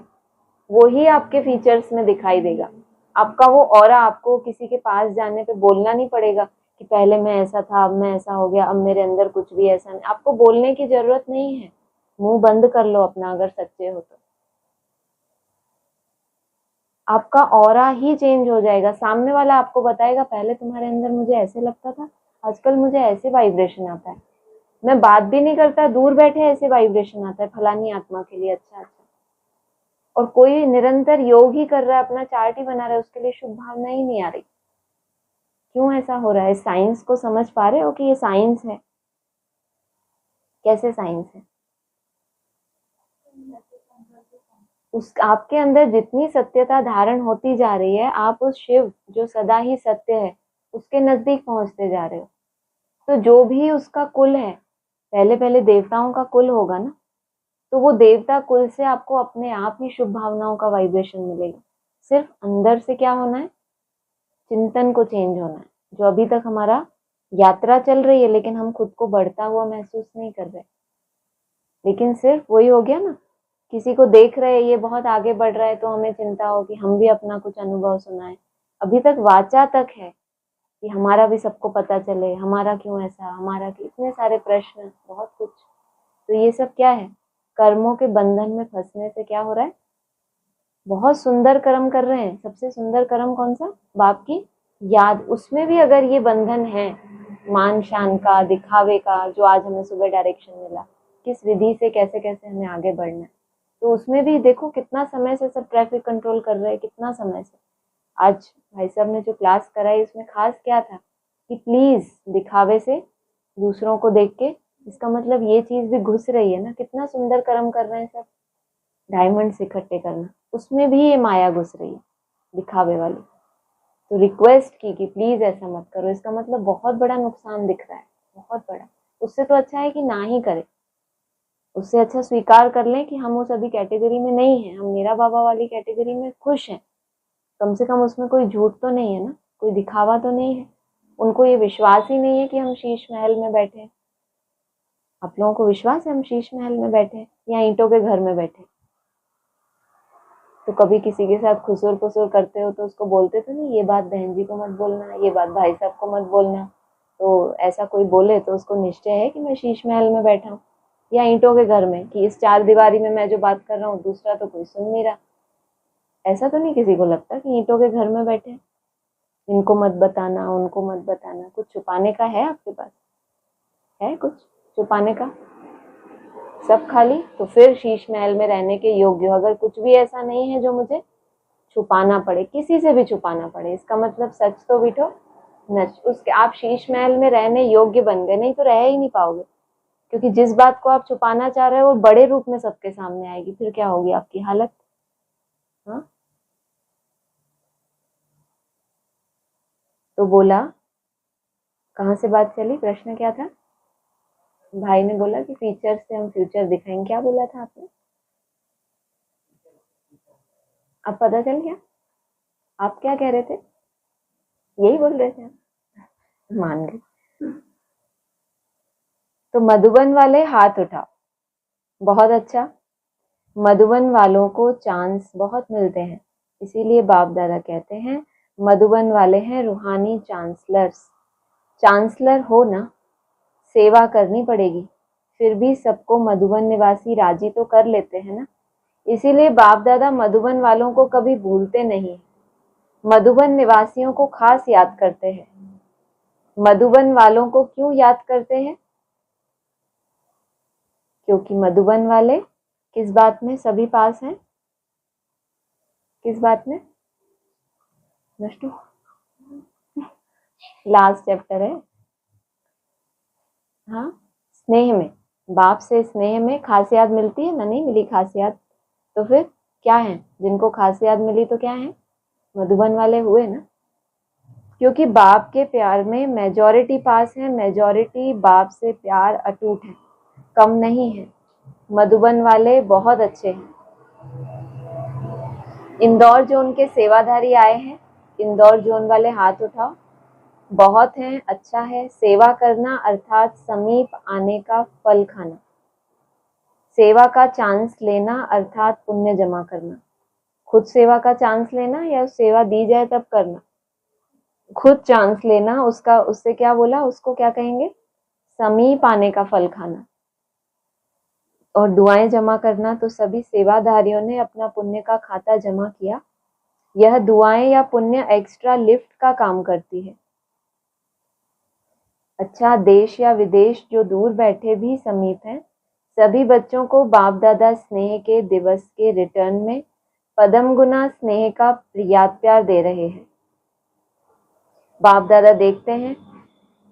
वो ही आपके फीचर्स में दिखाई देगा। आपका वो ऑरा, आपको किसी के पास जाने पे बोलना नहीं पड़ेगा कि पहले मैं ऐसा था, अब मैं ऐसा हो गया, अब मेरे अंदर कुछ भी ऐसा नहीं। आपको बोलने की जरूरत नहीं है। मुंह बंद कर लो अपना, अगर सच्चे हो तो। आपका ऑरा ही चेंज हो जाएगा। सामने वाला आपको बताएगा पहले तुम्हारे अंदर मुझे ऐसे लगता था, आजकल मुझे ऐसे वाइब्रेशन आता है। मैं बात भी नहीं करता, दूर बैठे ऐसे वाइब्रेशन आता है फलानी आत्मा के लिए। अच्छा अच्छा। और कोई निरंतर योग ही कर रहा है, अपना चार्ट ही बना रहा है, उसके लिए शुभ भावना ही नहीं आ रही। क्यों ऐसा हो रहा है? साइंस को समझ पा रहे हो कि ये साइंस है? कैसे साइंस है? उस आपके अंदर जितनी सत्यता धारण होती जा रही है, आप उस शिव जो सदा ही सत्य है उसके नजदीक पहुंचते जा रहे हो। तो जो भी उसका कुल है, पहले पहले देवताओं का कुल होगा ना, तो वो देवता कुल से आपको अपने आप ही शुभ भावनाओं का वाइब्रेशन मिलेगा। सिर्फ अंदर से क्या होना है? चिंतन को चेंज होना है। जो अभी तक हमारा यात्रा चल रही है, लेकिन हम खुद को बढ़ता हुआ महसूस नहीं कर रहे। लेकिन सिर्फ वही हो गया ना, किसी को देख रहे हैं ये बहुत आगे बढ़ रहा है तो हमें चिंता हो कि हम भी अपना कुछ अनुभव सुनाएं। अभी तक वाचा तक है कि हमारा भी सबको पता चले, हमारा क्यों ऐसा, हमारा क्यों, इतने सारे प्रश्न, बहुत कुछ। तो ये सब क्या है? कर्मों के बंधन में फंसने से क्या हो रहा है? बहुत सुंदर कर्म कर रहे हैं। सबसे सुंदर कर्म कौन सा? बाप की याद। उसमें भी अगर ये बंधन है मान शान का, दिखावे का, जो आज हमें सुबह डायरेक्शन मिला, किस विधि से कैसे कैसे हमें आगे बढ़ना है, तो उसमें भी देखो कितना समय से सब ट्रैफिक कंट्रोल कर रहे हैं, कितना समय से। आज भाई साहब ने जो क्लास कराई उसमें खास क्या था कि प्लीज दिखावे से दूसरों को देख के, इसका मतलब ये चीज भी घुस रही है ना। कितना सुंदर कर्म कर रहे हैं सब, डायमंड्स इकट्ठे करना, उसमें भी ये माया घुस रही है दिखावे वाली। तो रिक्वेस्ट की कि प्लीज ऐसा मत करो। इसका मतलब बहुत बड़ा नुकसान दिख रहा है, बहुत बड़ा। उससे तो अच्छा है कि ना ही करें। उससे अच्छा स्वीकार कर लें कि हम उस अभी कैटेगरी में नहीं है, हम मेरा बाबा वाली कैटेगरी में खुश हैं। कम से कम उसमें कोई झूठ तो नहीं है ना, कोई दिखावा तो नहीं है। उनको ये विश्वास ही नहीं है कि हम शीश महल में बैठे हैं। आप लोगों को विश्वास है हम शीश महल में बैठे हैं या ईंटों के घर में बैठे? तो कभी किसी के साथ खुसुर फुसुर करते हो तो उसको बोलते तो नहीं, ये बात बहन जी को मत बोलना, ये बात भाई साहब को मत बोलना। तो ऐसा कोई बोले तो उसको निश्चय है कि मैं शीश महल में बैठा हूँ, या ईंटों के घर में कि इस चार दीवारी में मैं जो बात कर रहा हूँ दूसरा तो कोई सुन नहीं रहा। ऐसा तो नहीं किसी को लगता कि ईंटों के घर में बैठे, इनको मत बताना, उनको मत बताना। कुछ छुपाने का है आपके पास? है कुछ छुपाने का? सब खाली? तो फिर शीश महल में रहने के योग्य हो। अगर कुछ भी ऐसा नहीं है जो मुझे छुपाना पड़े, किसी से भी छुपाना पड़े, इसका मतलब सच तो बिठो नच, उसके आप शीश महल में रहने योग्य बन गए। नहीं तो रह ही नहीं पाओगे, क्योंकि जिस बात को आप छुपाना चाह रहे हो वो बड़े रूप में सबके सामने आएगी। फिर क्या होगी आपकी हालत? हाँ, तो बोला, कहाँ से बात चली? प्रश्न क्या था? भाई ने बोला कि फीचर से हम फ्यूचर दिखाएंगे। क्या बोला था आपने? अब पता चल गया? आप क्या कह रहे थे? यही बोल रहे थे? मान गए। तो मधुबन वाले हाथ उठाओ। बहुत अच्छा। मधुबन वालों को चांस बहुत मिलते हैं, इसीलिए बाप दादा कहते हैं मधुबन वाले हैं रूहानी चांसलर्स। चांसलर हो ना, सेवा करनी पड़ेगी। फिर भी सबको मधुबन निवासी राजी तो कर लेते हैं ना, इसीलिए बाप दादा मधुबन वालों को कभी भूलते नहीं, मधुबन निवासियों को खास याद करते हैं। मधुबन वालों को क्यों याद करते हैं? क्योंकि मधुबन वाले किस बात में सभी पास हैं? किस बात में नष्टू? लास्ट चैप्टर है। हाँ, स्नेह में, बाप से स्नेह में खास याद मिलती है ना? नहीं मिली खास याद तो फिर क्या है? जिनको खास याद मिली तो क्या है? मधुबन वाले हुए ना, क्योंकि बाप के प्यार में मेजॉरिटी पास है। मेजॉरिटी बाप से प्यार अटूट है, कम नहीं है। मधुबन वाले बहुत अच्छे हैं। इंदौर जोन के सेवाधारी आए हैं। इंदौर जोन वाले हाथ उठाओ। बहुत हैं, अच्छा है। सेवा करना अर्थात समीप आने का फल खाना। सेवा का चांस लेना अर्थात पुण्य जमा करना। खुद सेवा का चांस लेना या सेवा दी जाए तब करना? खुद चांस लेना, उसका उससे क्या बोला, उसको क्या कहेंगे? समीप आने का फल खाना। और दुआएं जमा करना, तो सभी सेवाधारियों ने अपना पुण्य का खाता जमा किया। यह दुआएं या पुण्य एक्स्ट्रा लिफ्ट का काम करती है। अच्छा, देश या विदेश जो दूर बैठे भी समीप हैं, सभी बच्चों को बाप दादा स्नेह के दिवस के रिटर्न में पदम गुना स्नेह का याद प्यार दे रहे हैं। बाप दादा देखते हैं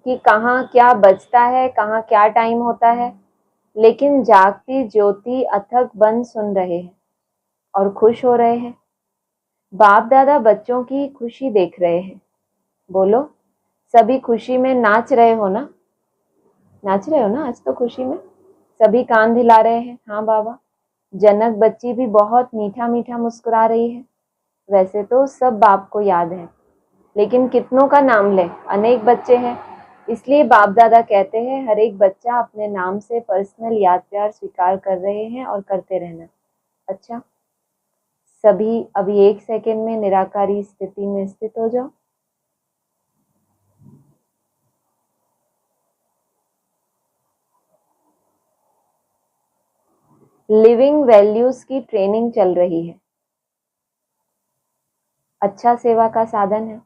कि कहाँ क्या बचता है, कहाँ क्या टाइम होता है, लेकिन जागती ज्योति अथक बन सुन रहे हैं और खुश हो रहे हैं। बाप दादा बच्चों की खुशी देख रहे हैं। बोलो, सभी खुशी में नाच रहे हो ना? नाच रहे हो ना आज तो खुशी में? सभी कान हिला रहे हैं। हाँ बाबा। जनक बच्ची भी बहुत मीठा मीठा मुस्कुरा रही है। वैसे तो सब बाप को याद है, लेकिन कितनों का नाम ले? अनेक बच्चे हैं, इसलिए बाप दादा कहते हैं हर एक बच्चा अपने नाम से पर्सनल याद प्यार स्वीकार कर रहे हैं और करते रहना। अच्छा, सभी अभी 1 सेकेंड में निराकारी स्थिति में स्थित हो जाओ। लिविंग वैल्यूज की ट्रेनिंग चल रही है। अच्छा सेवा का साधन है।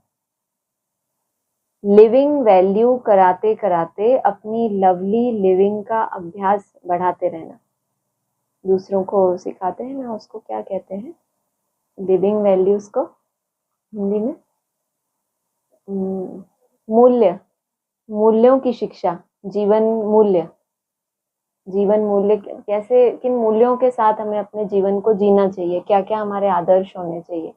लिविंग वैल्यू कराते कराते अपनी लवली लिविंग का अभ्यास बढ़ाते रहना। दूसरों को सिखाते हैं ना, उसको क्या कहते हैं? लिविंग वैल्यूज को हिंदी में मूल्य, मूल्यों की शिक्षा, जीवन मूल्य। जीवन मूल्य कैसे, किन मूल्यों के साथ हमें अपने जीवन को जीना चाहिए, क्या क्या हमारे आदर्श होने चाहिए।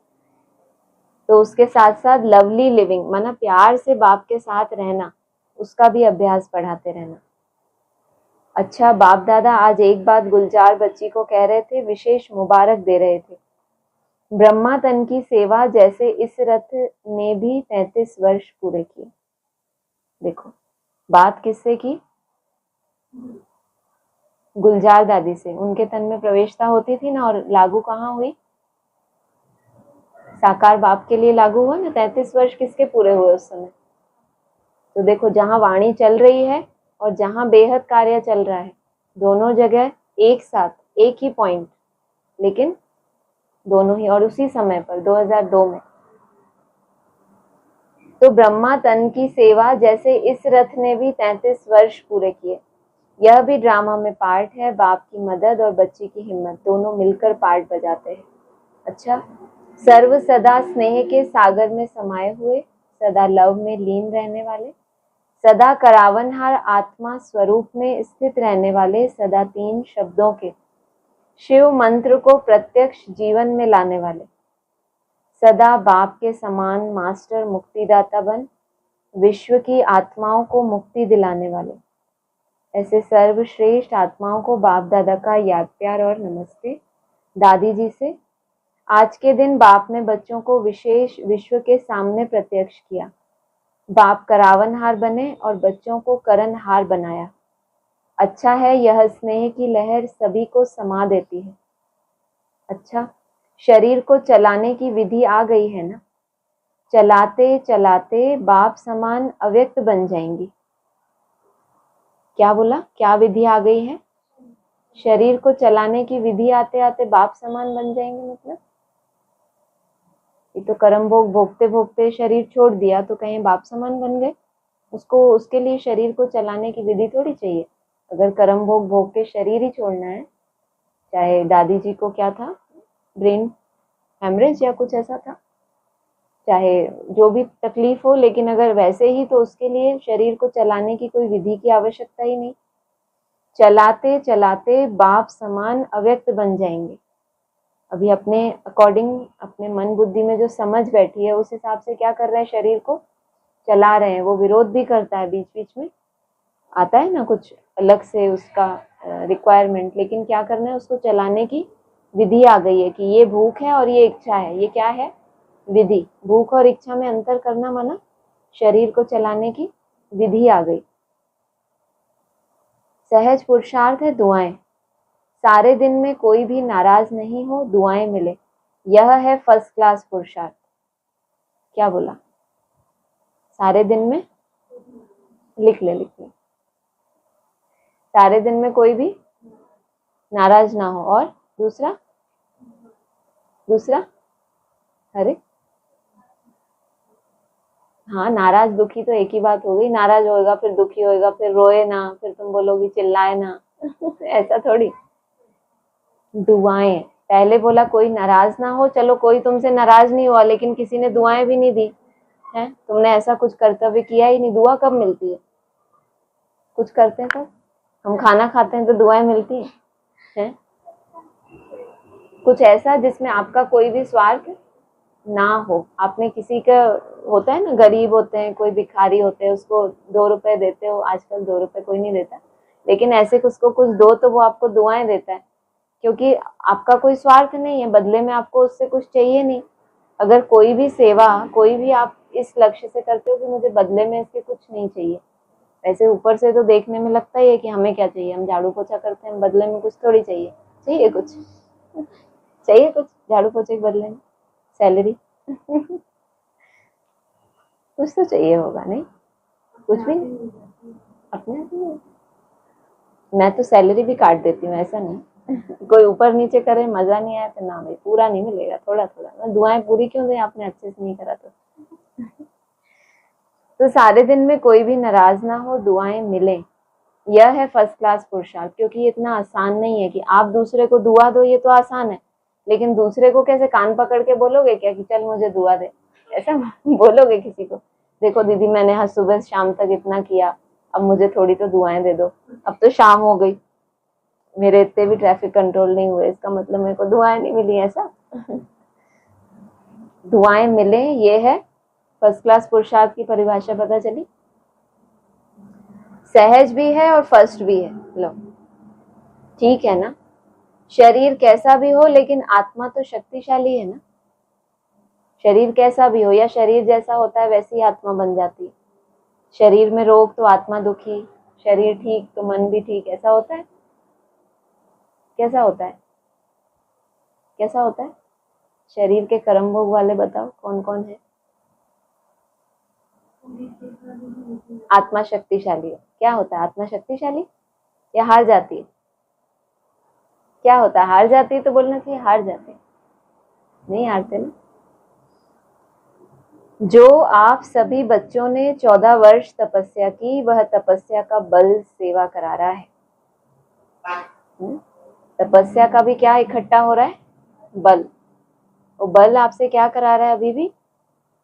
तो उसके साथ साथ लवली लिविंग माना प्यार से बाप के साथ रहना, उसका भी अभ्यास बढ़ाते रहना। अच्छा, बाप दादा आज एक बात गुलजार बच्ची को कह रहे थे, विशेष मुबारक दे रहे थे। ब्रह्मा तन की सेवा जैसे इस रथ ने भी 33 वर्ष पूरे किए। देखो, बात किससे की? गुलजार दादी से। उनके तन में प्रवेशता होती थी ना, और लागू कहाँ हुई? साकार बाप के लिए लागू हुआ ना। 33 वर्ष किसके पूरे हुए उस समय? तो देखो, जहां वाणी चल रही है और जहां बेहद कार्य चल रहा है, दोनों जगह एक साथ, एक ही पॉइंट, लेकिन दोनों ही और उसी समय पर 2002 में। तो ब्रह्मा तन की सेवा जैसे इस रथ ने भी 33 वर्ष पूरे किए। यह भी ड्रामा में पार्ट है। बाप की मदद और बच्ची की हिम्मत दोनों मिलकर पार्ट बजाते हैं। अच्छा, सर्व सदा स्नेह के सागर में समाये हुए, सदा लव में लीन रहने वाले, सदा करावनहार आत्मा स्वरूप में स्थित रहने वाले, सदा 3 शब्दों के शिव मंत्र को प्रत्यक्ष जीवन में लाने वाले, सदा बाप के समान मास्टर मुक्तिदाता बन विश्व की आत्माओं को मुक्ति दिलाने वाले, ऐसे सर्वश्रेष्ठ आत्माओं को बाप दादा का याद प्यार और नमस्ते। दादी जी से आज के दिन बाप ने बच्चों को विशेष विश्व के सामने प्रत्यक्ष किया। बाप करावनहार बने और बच्चों को करनहार बनाया। अच्छा है, यह स्नेह की लहर सभी को समा देती है। अच्छा, शरीर को चलाने की विधि आ गई है ना। चलाते चलाते बाप समान अव्यक्त बन जाएंगी। क्या बोला? क्या विधि आ गई है? शरीर को चलाने की विधि आते आते बाप समान बन जाएंगे। मतलब ये तो कर्म भोग भोगते भोगते शरीर छोड़ दिया तो कहीं बाप समान बन गए। उसको उसके लिए शरीर को चलाने की विधि थोड़ी चाहिए। अगर कर्म भोग भोग के शरीर ही छोड़ना है, चाहे दादी जी को क्या था, ब्रेन हेमरेज या कुछ ऐसा था, चाहे जो भी तकलीफ हो, लेकिन अगर वैसे ही तो उसके लिए शरीर को चलाने की कोई विधि की आवश्यकता ही नहीं। चलाते चलाते बाप समान अव्यक्त बन जाएंगे। अभी अपने अकॉर्डिंग, अपने मन बुद्धि में जो समझ बैठी है उस हिसाब से क्या कर रहे हैं, शरीर को चला रहे हैं। वो विरोध भी करता है, बीच बीच में आता है ना कुछ अलग से उसका रिक्वायरमेंट, लेकिन क्या करना है, उसको चलाने की विधि आ गई है कि ये भूख है और ये इच्छा है। ये क्या है? विधि। भूख और इच्छा में अंतर करना माना शरीर को चलाने की विधि आ गई। सहज पुरुषार्थ है दुआएं। सारे दिन में कोई भी नाराज नहीं हो, दुआएं मिले, यह है फर्स्ट क्लास पुरुषार्थ। क्या बोला? सारे दिन में, लिख ले। सारे दिन में कोई भी नाराज ना हो, और दूसरा अरे हाँ, नाराज दुखी तो एक ही बात हो गई। नाराज होएगा फिर दुखी होएगा, फिर रोए ना, फिर तुम बोलोगी चिल्लाए ना ऐसा थोड़ी। दुआएं, पहले बोला कोई नाराज ना हो। चलो कोई तुमसे नाराज नहीं हुआ, लेकिन किसी ने दुआएं भी नहीं दी है। तुमने ऐसा कुछ कर्तव्य किया ही नहीं। दुआ कब मिलती है? कुछ करते हैं तब। हम खाना खाते हैं तो दुआएं मिलती हैं। कुछ ऐसा जिसमें आपका कोई भी स्वार्थ ना हो। आपने किसी का, होता है ना, गरीब होते हैं, कोई भिखारी होते हैं, उसको 2 रुपए देते हो। आजकल 2 रुपए कोई नहीं देता, लेकिन ऐसे उसको कुछ दो तो वो आपको दुआएं देता है, क्योंकि आपका कोई स्वार्थ नहीं है, बदले में आपको उससे कुछ चाहिए नहीं। अगर कोई भी सेवा, कोई भी आप इस लक्ष्य से करते हो कि मुझे बदले में इसके कुछ नहीं चाहिए, वैसे ऊपर से तो देखने में लगता ही है कि हमें क्या चाहिए, हम झाड़ू पोछा करते हैं, बदले में कुछ थोड़ी चाहिए। चाहिए कुछ? चाहिए कुछ झाड़ू पोछे के बदले में? सैलरी कुछ तो चाहिए होगा, नहीं? कुछ भी नहीं। अपने आप ही मैं तो सैलरी भी काट देती हूँ, ऐसा नहीं कोई ऊपर नीचे करे, मजा नहीं आया तो ना भाई, पूरा नहीं मिलेगा, थोड़ा थोड़ा। मैं दुआएं पूरी क्यों दे, आपने अच्छे से नहीं करा तो सारे दिन में कोई भी नाराज ना हो, दुआएं मिले, यह है फर्स्ट क्लास पुरुषार्थ। क्योंकि ये इतना आसान नहीं है कि आप दूसरे को दुआ दो, ये तो आसान है, लेकिन दूसरे को कैसे कान पकड़ के बोलोगे क्या कि चल मुझे दुआ दे? ऐसा बोलोगे किसी को? देखो दीदी, मैंने आज सुबह शाम तक इतना किया, अब मुझे थोड़ी तो दुआएं दे दो। अब तो शाम हो गई, मेरे इतने भी ट्रैफिक कंट्रोल नहीं हुए, इसका मतलब मेरे को दुआएं नहीं मिली, ऐसा? दुआएं मिले, ये है फर्स्ट क्लास पुरुषार्थ की परिभाषा। पता चली? सहज भी है और फर्स्ट भी है। लो, ठीक है ना? शरीर कैसा भी हो, लेकिन आत्मा तो शक्तिशाली है ना। शरीर कैसा भी हो, या शरीर जैसा होता है वैसी आत्मा बन जाती है। शरीर में रोग तो आत्मा दुखी, शरीर ठीक तो मन भी ठीक, ऐसा होता है? कैसा होता है? कैसा होता है? शरीर के कर्म भोग वाले बताओ कौन कौन है? आत्मा शक्तिशाली है। क्या होता है? आत्मा शक्तिशाली या हार जाती है? क्या होता है? हार जाती है तो बोलना चाहिए हार जाती है, नहीं हारते ना। जो आप सभी बच्चों ने 14 वर्ष तपस्या की, वह तपस्या का बल सेवा करा रहा है। तपस्या का भी क्या इकट्ठा हो रहा है? बल। वो बल आपसे क्या करा रहा है? अभी भी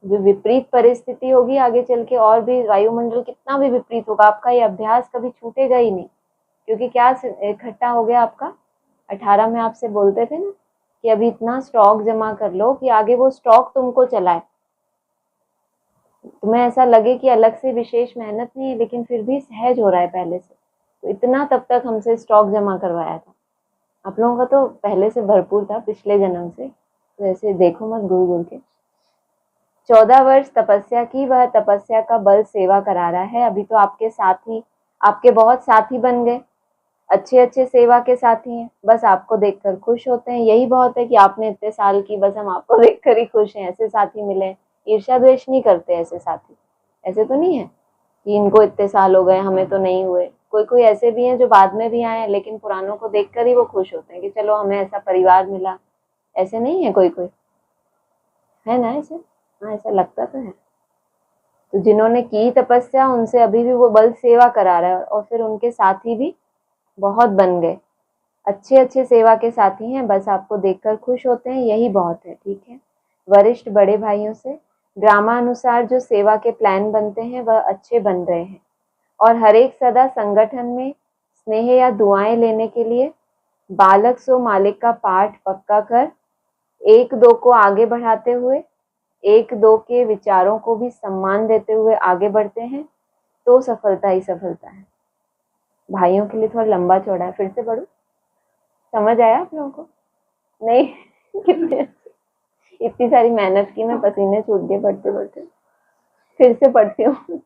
विपरीत परिस्थिति होगी आगे चल के, और भी वायुमंडल कितना भी विपरीत होगा, आपका ये अभ्यास कभी छूटेगा ही नहीं। क्योंकि क्या इकट्ठा हो गया आपका? 18 में आपसे बोलते थे ना कि अभी इतना स्टॉक जमा कर लो कि आगे वो स्टॉक तुमको चलाए। तुम्हें ऐसा लगे कि अलग से विशेष मेहनत नहीं है, लेकिन फिर भी सहज हो रहा है पहले से। तो इतना तब तक हमसे स्टॉक जमा करवाया था। आप लोगों का तो पहले से भरपूर था, पिछले जन्म से। तो ऐसे देखो मत घूर घूर के। 14 वर्ष तपस्या की, वह तपस्या का बल सेवा करा रहा है। अभी तो आपके साथी, आपके बहुत साथी बन गए, अच्छे अच्छे सेवा के साथी हैं, बस आपको देखकर खुश होते हैं। यही बहुत है कि आपने इतने साल की, बस हम आपको देखकर ही खुश हैं, ऐसे साथी मिले ईर्ष्या द्वेष नहीं करते ऐसे साथी। ऐसे तो नहीं है कि इनको इतने साल हो गए हमें तो नहीं हुए। कोई कोई ऐसे भी हैं जो बाद में भी आए हैं, लेकिन पुरानों को देखकर ही वो खुश होते हैं कि चलो हमें ऐसा परिवार मिला। ऐसे नहीं है कोई कोई, है ना ऐसे? हाँ, ऐसा लगता तो है। तो जिन्होंने की तपस्या उनसे अभी भी वो बल सेवा करा रहा है, और फिर उनके साथी भी बहुत बन गए, अच्छे अच्छे सेवा के साथी हैं। बस आपको देखकर खुश होते हैं, यही बहुत है। ठीक है, वरिष्ठ बड़े भाइयों से ड्रामा अनुसार जो सेवा के प्लान बनते हैं वह अच्छे बन रहे हैं, और हर एक सदा संगठन में स्नेह या दुआएं लेने के लिए बालक सो मालिक का पाठ पक्का कर एक दो को आगे बढ़ाते हुए एक दो के विचारों को भी सम्मान देते हुए आगे बढ़ते हैं तो सफलता ही सफलता है। भाइयों के लिए थोड़ा लंबा चौड़ा है, फिर से पढ़ो। समझ आया आप लोगों को? नहीं? कितने इतनी सारी मेहनत की, मैं पसीने छूट गए पढ़ते पढ़ते। फिर से पढ़ती हूँ।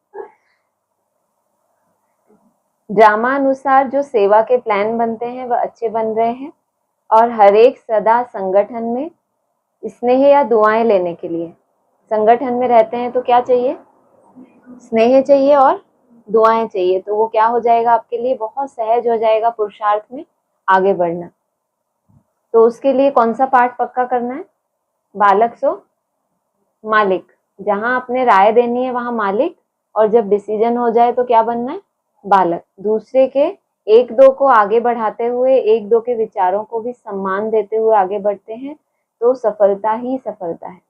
ड्रामा अनुसार जो सेवा के प्लान बनते हैं वह अच्छे बन रहे हैं, और हर एक सदा संगठन में स्नेह या दुआएं लेने के लिए, संगठन में रहते हैं तो क्या चाहिए? स्नेह चाहिए और दुआएं चाहिए। तो वो क्या हो जाएगा आपके लिए? बहुत सहज हो जाएगा पुरुषार्थ में आगे बढ़ना। तो उसके लिए कौन सा पाठ पक्का करना है? बालक सो मालिक। जहां आपने राय देनी है वहां मालिक, और जब डिसीजन हो जाए तो क्या बनना है? बालक। दूसरे के एक दो को आगे बढ़ाते हुए एक दो के विचारों को भी सम्मान देते हुए आगे बढ़ते हैं तो सफलता ही सफलता है।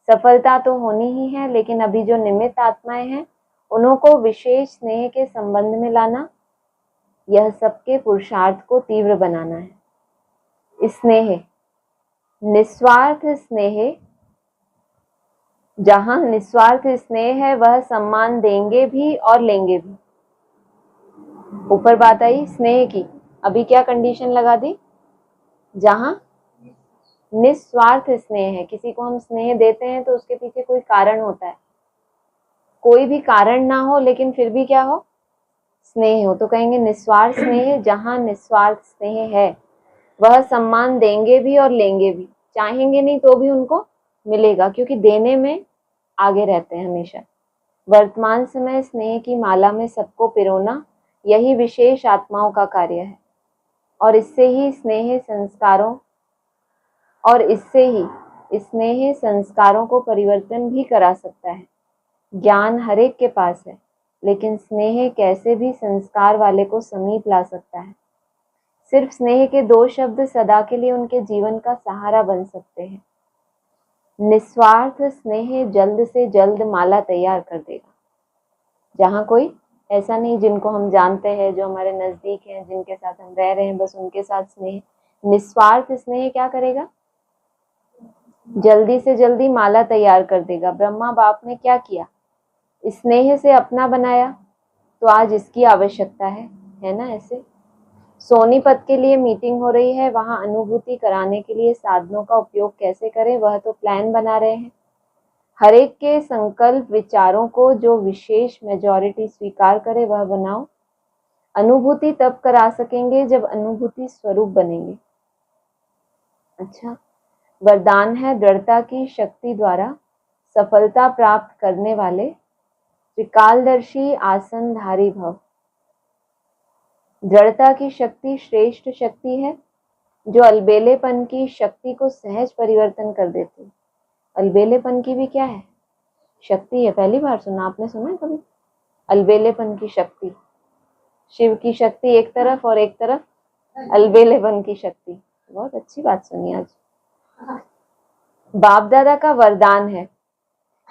सफलता तो होनी ही है, लेकिन अभी जो निमित्त आत्माएं हैं उन्हों को विशेष स्नेह के संबंध में लाना, यह सबके पुरुषार्थ को तीव्र बनाना है। स्नेह, निस्वार्थ स्नेह। जहां निस्वार्थ स्नेह है वह सम्मान देंगे भी और लेंगे भी। ऊपर बात आई स्नेह की, अभी क्या कंडीशन लगा दी? जहां निस्वार्थ स्नेह है, किसी को हम स्नेह देते हैं तो उसके पीछे कोई कारण होता है। कोई भी कारण ना हो लेकिन फिर भी क्या हो? स्नेह हो। तो कहेंगे निस्वार्थ स्नेह। जहां निस्वार्थ स्नेह है वह सम्मान देंगे भी और लेंगे भी। चाहेंगे नहीं तो भी उनको मिलेगा, क्योंकि देने में आगे रहते हैं हमेशा। वर्तमान समय स्नेह की माला में सबको पिरोना, यही विशेष आत्माओं का कार्य है, और इससे ही स्नेह संस्कारों को परिवर्तन भी करा सकता है। ज्ञान हर एक के पास है, लेकिन स्नेह कैसे भी संस्कार वाले को समीप ला सकता है। सिर्फ स्नेह के दो शब्द सदा के लिए उनके जीवन का सहारा बन सकते हैं। निस्वार्थ स्नेह जल्द से जल्द माला तैयार कर देगा। जहां कोई ऐसा नहीं जिनको हम जानते हैं, जो हमारे नजदीक हैं, जिनके साथ हम रह रहे हैं, बस उनके साथ स्नेह, निस्वार्थ स्नेह क्या करेगा? जल्दी से जल्दी माला तैयार कर देगा। ब्रह्मा बाप ने क्या किया? स्नेह से अपना बनाया, तो आज इसकी आवश्यकता है ना? ऐसे सोनीपत के लिए मीटिंग हो रही है, वहां अनुभूति कराने के लिए साधनों का उपयोग कैसे करें वह तो प्लान बना रहे हैं। हर एक के संकल्प विचारों को जो विशेष मेजॉरिटी स्वीकार करे वह बनाओ। अनुभूति तब करा सकेंगे जब अनुभूति स्वरूप बनेंगे। अच्छा, वरदान है दृढ़ता की शक्ति द्वारा सफलता प्राप्त करने वाले त्रिकालदर्शी आसनधारी भव। दृढ़ता की शक्ति श्रेष्ठ शक्ति है, जो अलबेलेपन की शक्ति को सहज परिवर्तन कर देती है। अलबेलेपन की भी क्या है? शक्ति है। पहली बार सुना आपने? सुना है कभी अलबेलेपन की शक्ति? शिव की शक्ति एक तरफ और एक तरफ अलबेलेपन की शक्ति। बहुत अच्छी बात सुनी आज। बाप दादा का वरदान है,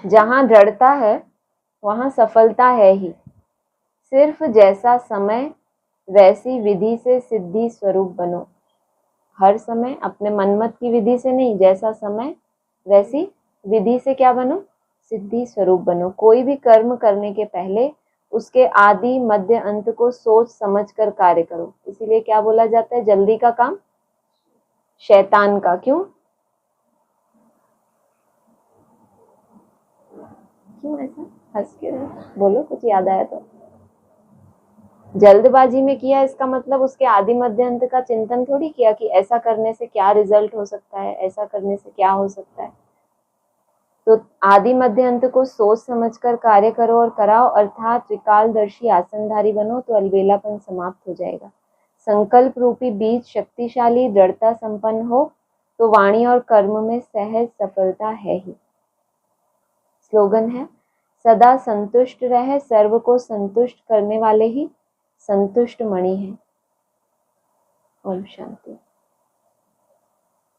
जहां दृढ़ता है वहां सफलता है ही। सिर्फ जैसा समय वैसी विधि से सिद्धि स्वरूप बनो। हर समय अपने मनमत की विधि से नहीं, जैसा समय वैसी विधि से क्या बनो? सिद्धि स्वरूप बनो। कोई भी कर्म करने के पहले उसके आदि मध्य अंत को सोच समझ कर कार्य करो। इसीलिए क्या बोला जाता है? जल्दी का काम शैतान का। क्यों ऐसा हंस के बोलो? कुछ याद आया तो? जल्दबाजी में किया, इसका मतलब उसके आदि मध्य अंत का चिंतन थोड़ी किया कि ऐसा करने से क्या रिजल्ट हो सकता है, ऐसा करने से क्या हो सकता है। तो आदि मध्य अंत को सोच समझकर कार्य करो और कराओ, अर्थात त्रिकालदर्शी आसनधारी बनो, तो अलबेलापन समाप्त हो जाएगा। संकल्प रूपी बीज शक्तिशाली दृढ़ता संपन्न हो तो वाणी और कर्म में सहज सफलता है ही। स्लोगन है, सदा संतुष्ट रहे, सर्व को संतुष्ट करने वाले ही संतुष्ट मणि है। ओम शांति।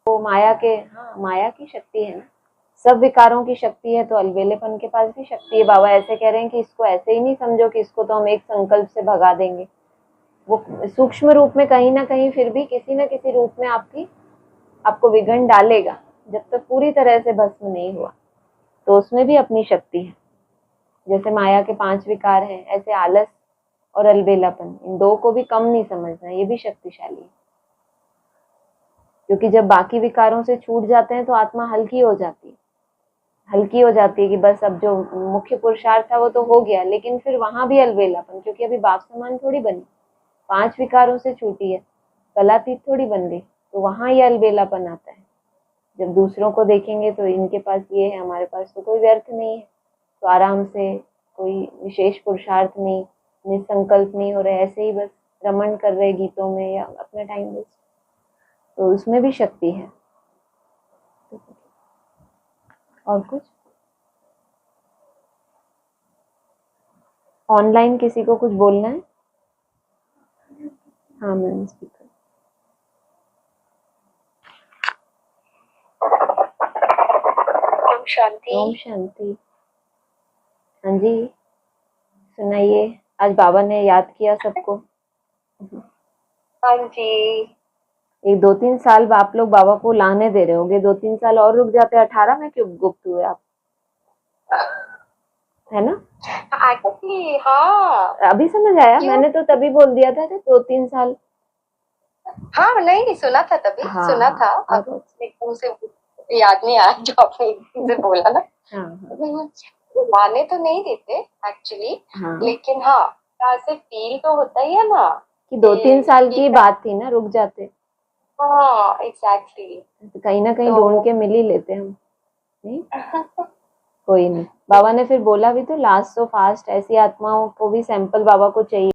तो माया की शक्ति है ना, सब विकारों की शक्ति है, तो अलबेलेपन के पास भी शक्ति है। बाबा ऐसे कह रहे हैं कि इसको ऐसे ही नहीं समझो कि इसको तो हम एक संकल्प से भगा देंगे। वो सूक्ष्म रूप में कहीं ना कहीं फिर भी किसी न किसी रूप में आपको विघ्न डालेगा, जब तक पूरी तरह से भस्म नहीं हुआ। तो उसमें भी अपनी शक्ति है। जैसे माया के 5 विकार हैं, ऐसे आलस और अलबेलापन, इन 2 को भी कम नहीं समझना, ये भी शक्तिशाली है। क्योंकि जब बाकी विकारों से छूट जाते हैं तो आत्मा हल्की हो जाती है कि बस अब जो मुख्य पुरुषार्थ था वो तो हो गया, लेकिन फिर वहां भी अलबेलापन, क्योंकि अभी बाप समान थोड़ी बनी, 5 विकारों से छूटी है, कलातीत थोड़ी बन गई, तो वहां ये अलबेलापन आता है। जब दूसरों को देखेंगे तो इनके पास ये है, हमारे पास तो कोई व्यर्थ नहीं है, तो आराम से कोई विशेष पुरुषार्थ नहीं, निसंकल्प नहीं हो रहे, ऐसे ही बस रमण कर रहे गीतों में या अपना टाइम वेस्ट, तो उसमें भी शक्ति है। और कुछ ऑनलाइन किसी को कुछ बोलना है? हाँ मैम, स्पीकर। ओम शांति। ओम शांति। हाँ जी, सुनाइए। आज बाबा ने याद किया सबको। हाँ जी। एक 2-3 साल आप लोग बाबा को लाने दे रहे होगे, 2-3 साल और रुक जाते। 18 में क्यों गुप्त हुए आप, है ना? एक्चुअली हाँ, अभी समझ आया। मैंने तो तभी बोल दिया था कि 2-3 साल। हाँ नहीं सुना था तभी। हाँ, सुना था, हाँ, अब एकदम से याद नहीं आया जो आपने एकदम से बोला ना। हाँ, लाने तो नहीं देते एक्चुअली, हाँ, लेकिन हाँ ऐसे फील तो होता ही है ना कि 2-3 साल की बात थी ना, रुक जाते। हाँ एग्जैक्टली, तो कहीं ना कहीं तो ढूंढ के मिल ही लेते हम। नहीं कोई नहीं। बाबा ने फिर बोला भी तो, लास्ट सो फास्ट, ऐसी आत्माओं को भी सैंपल बाबा को चाहिए।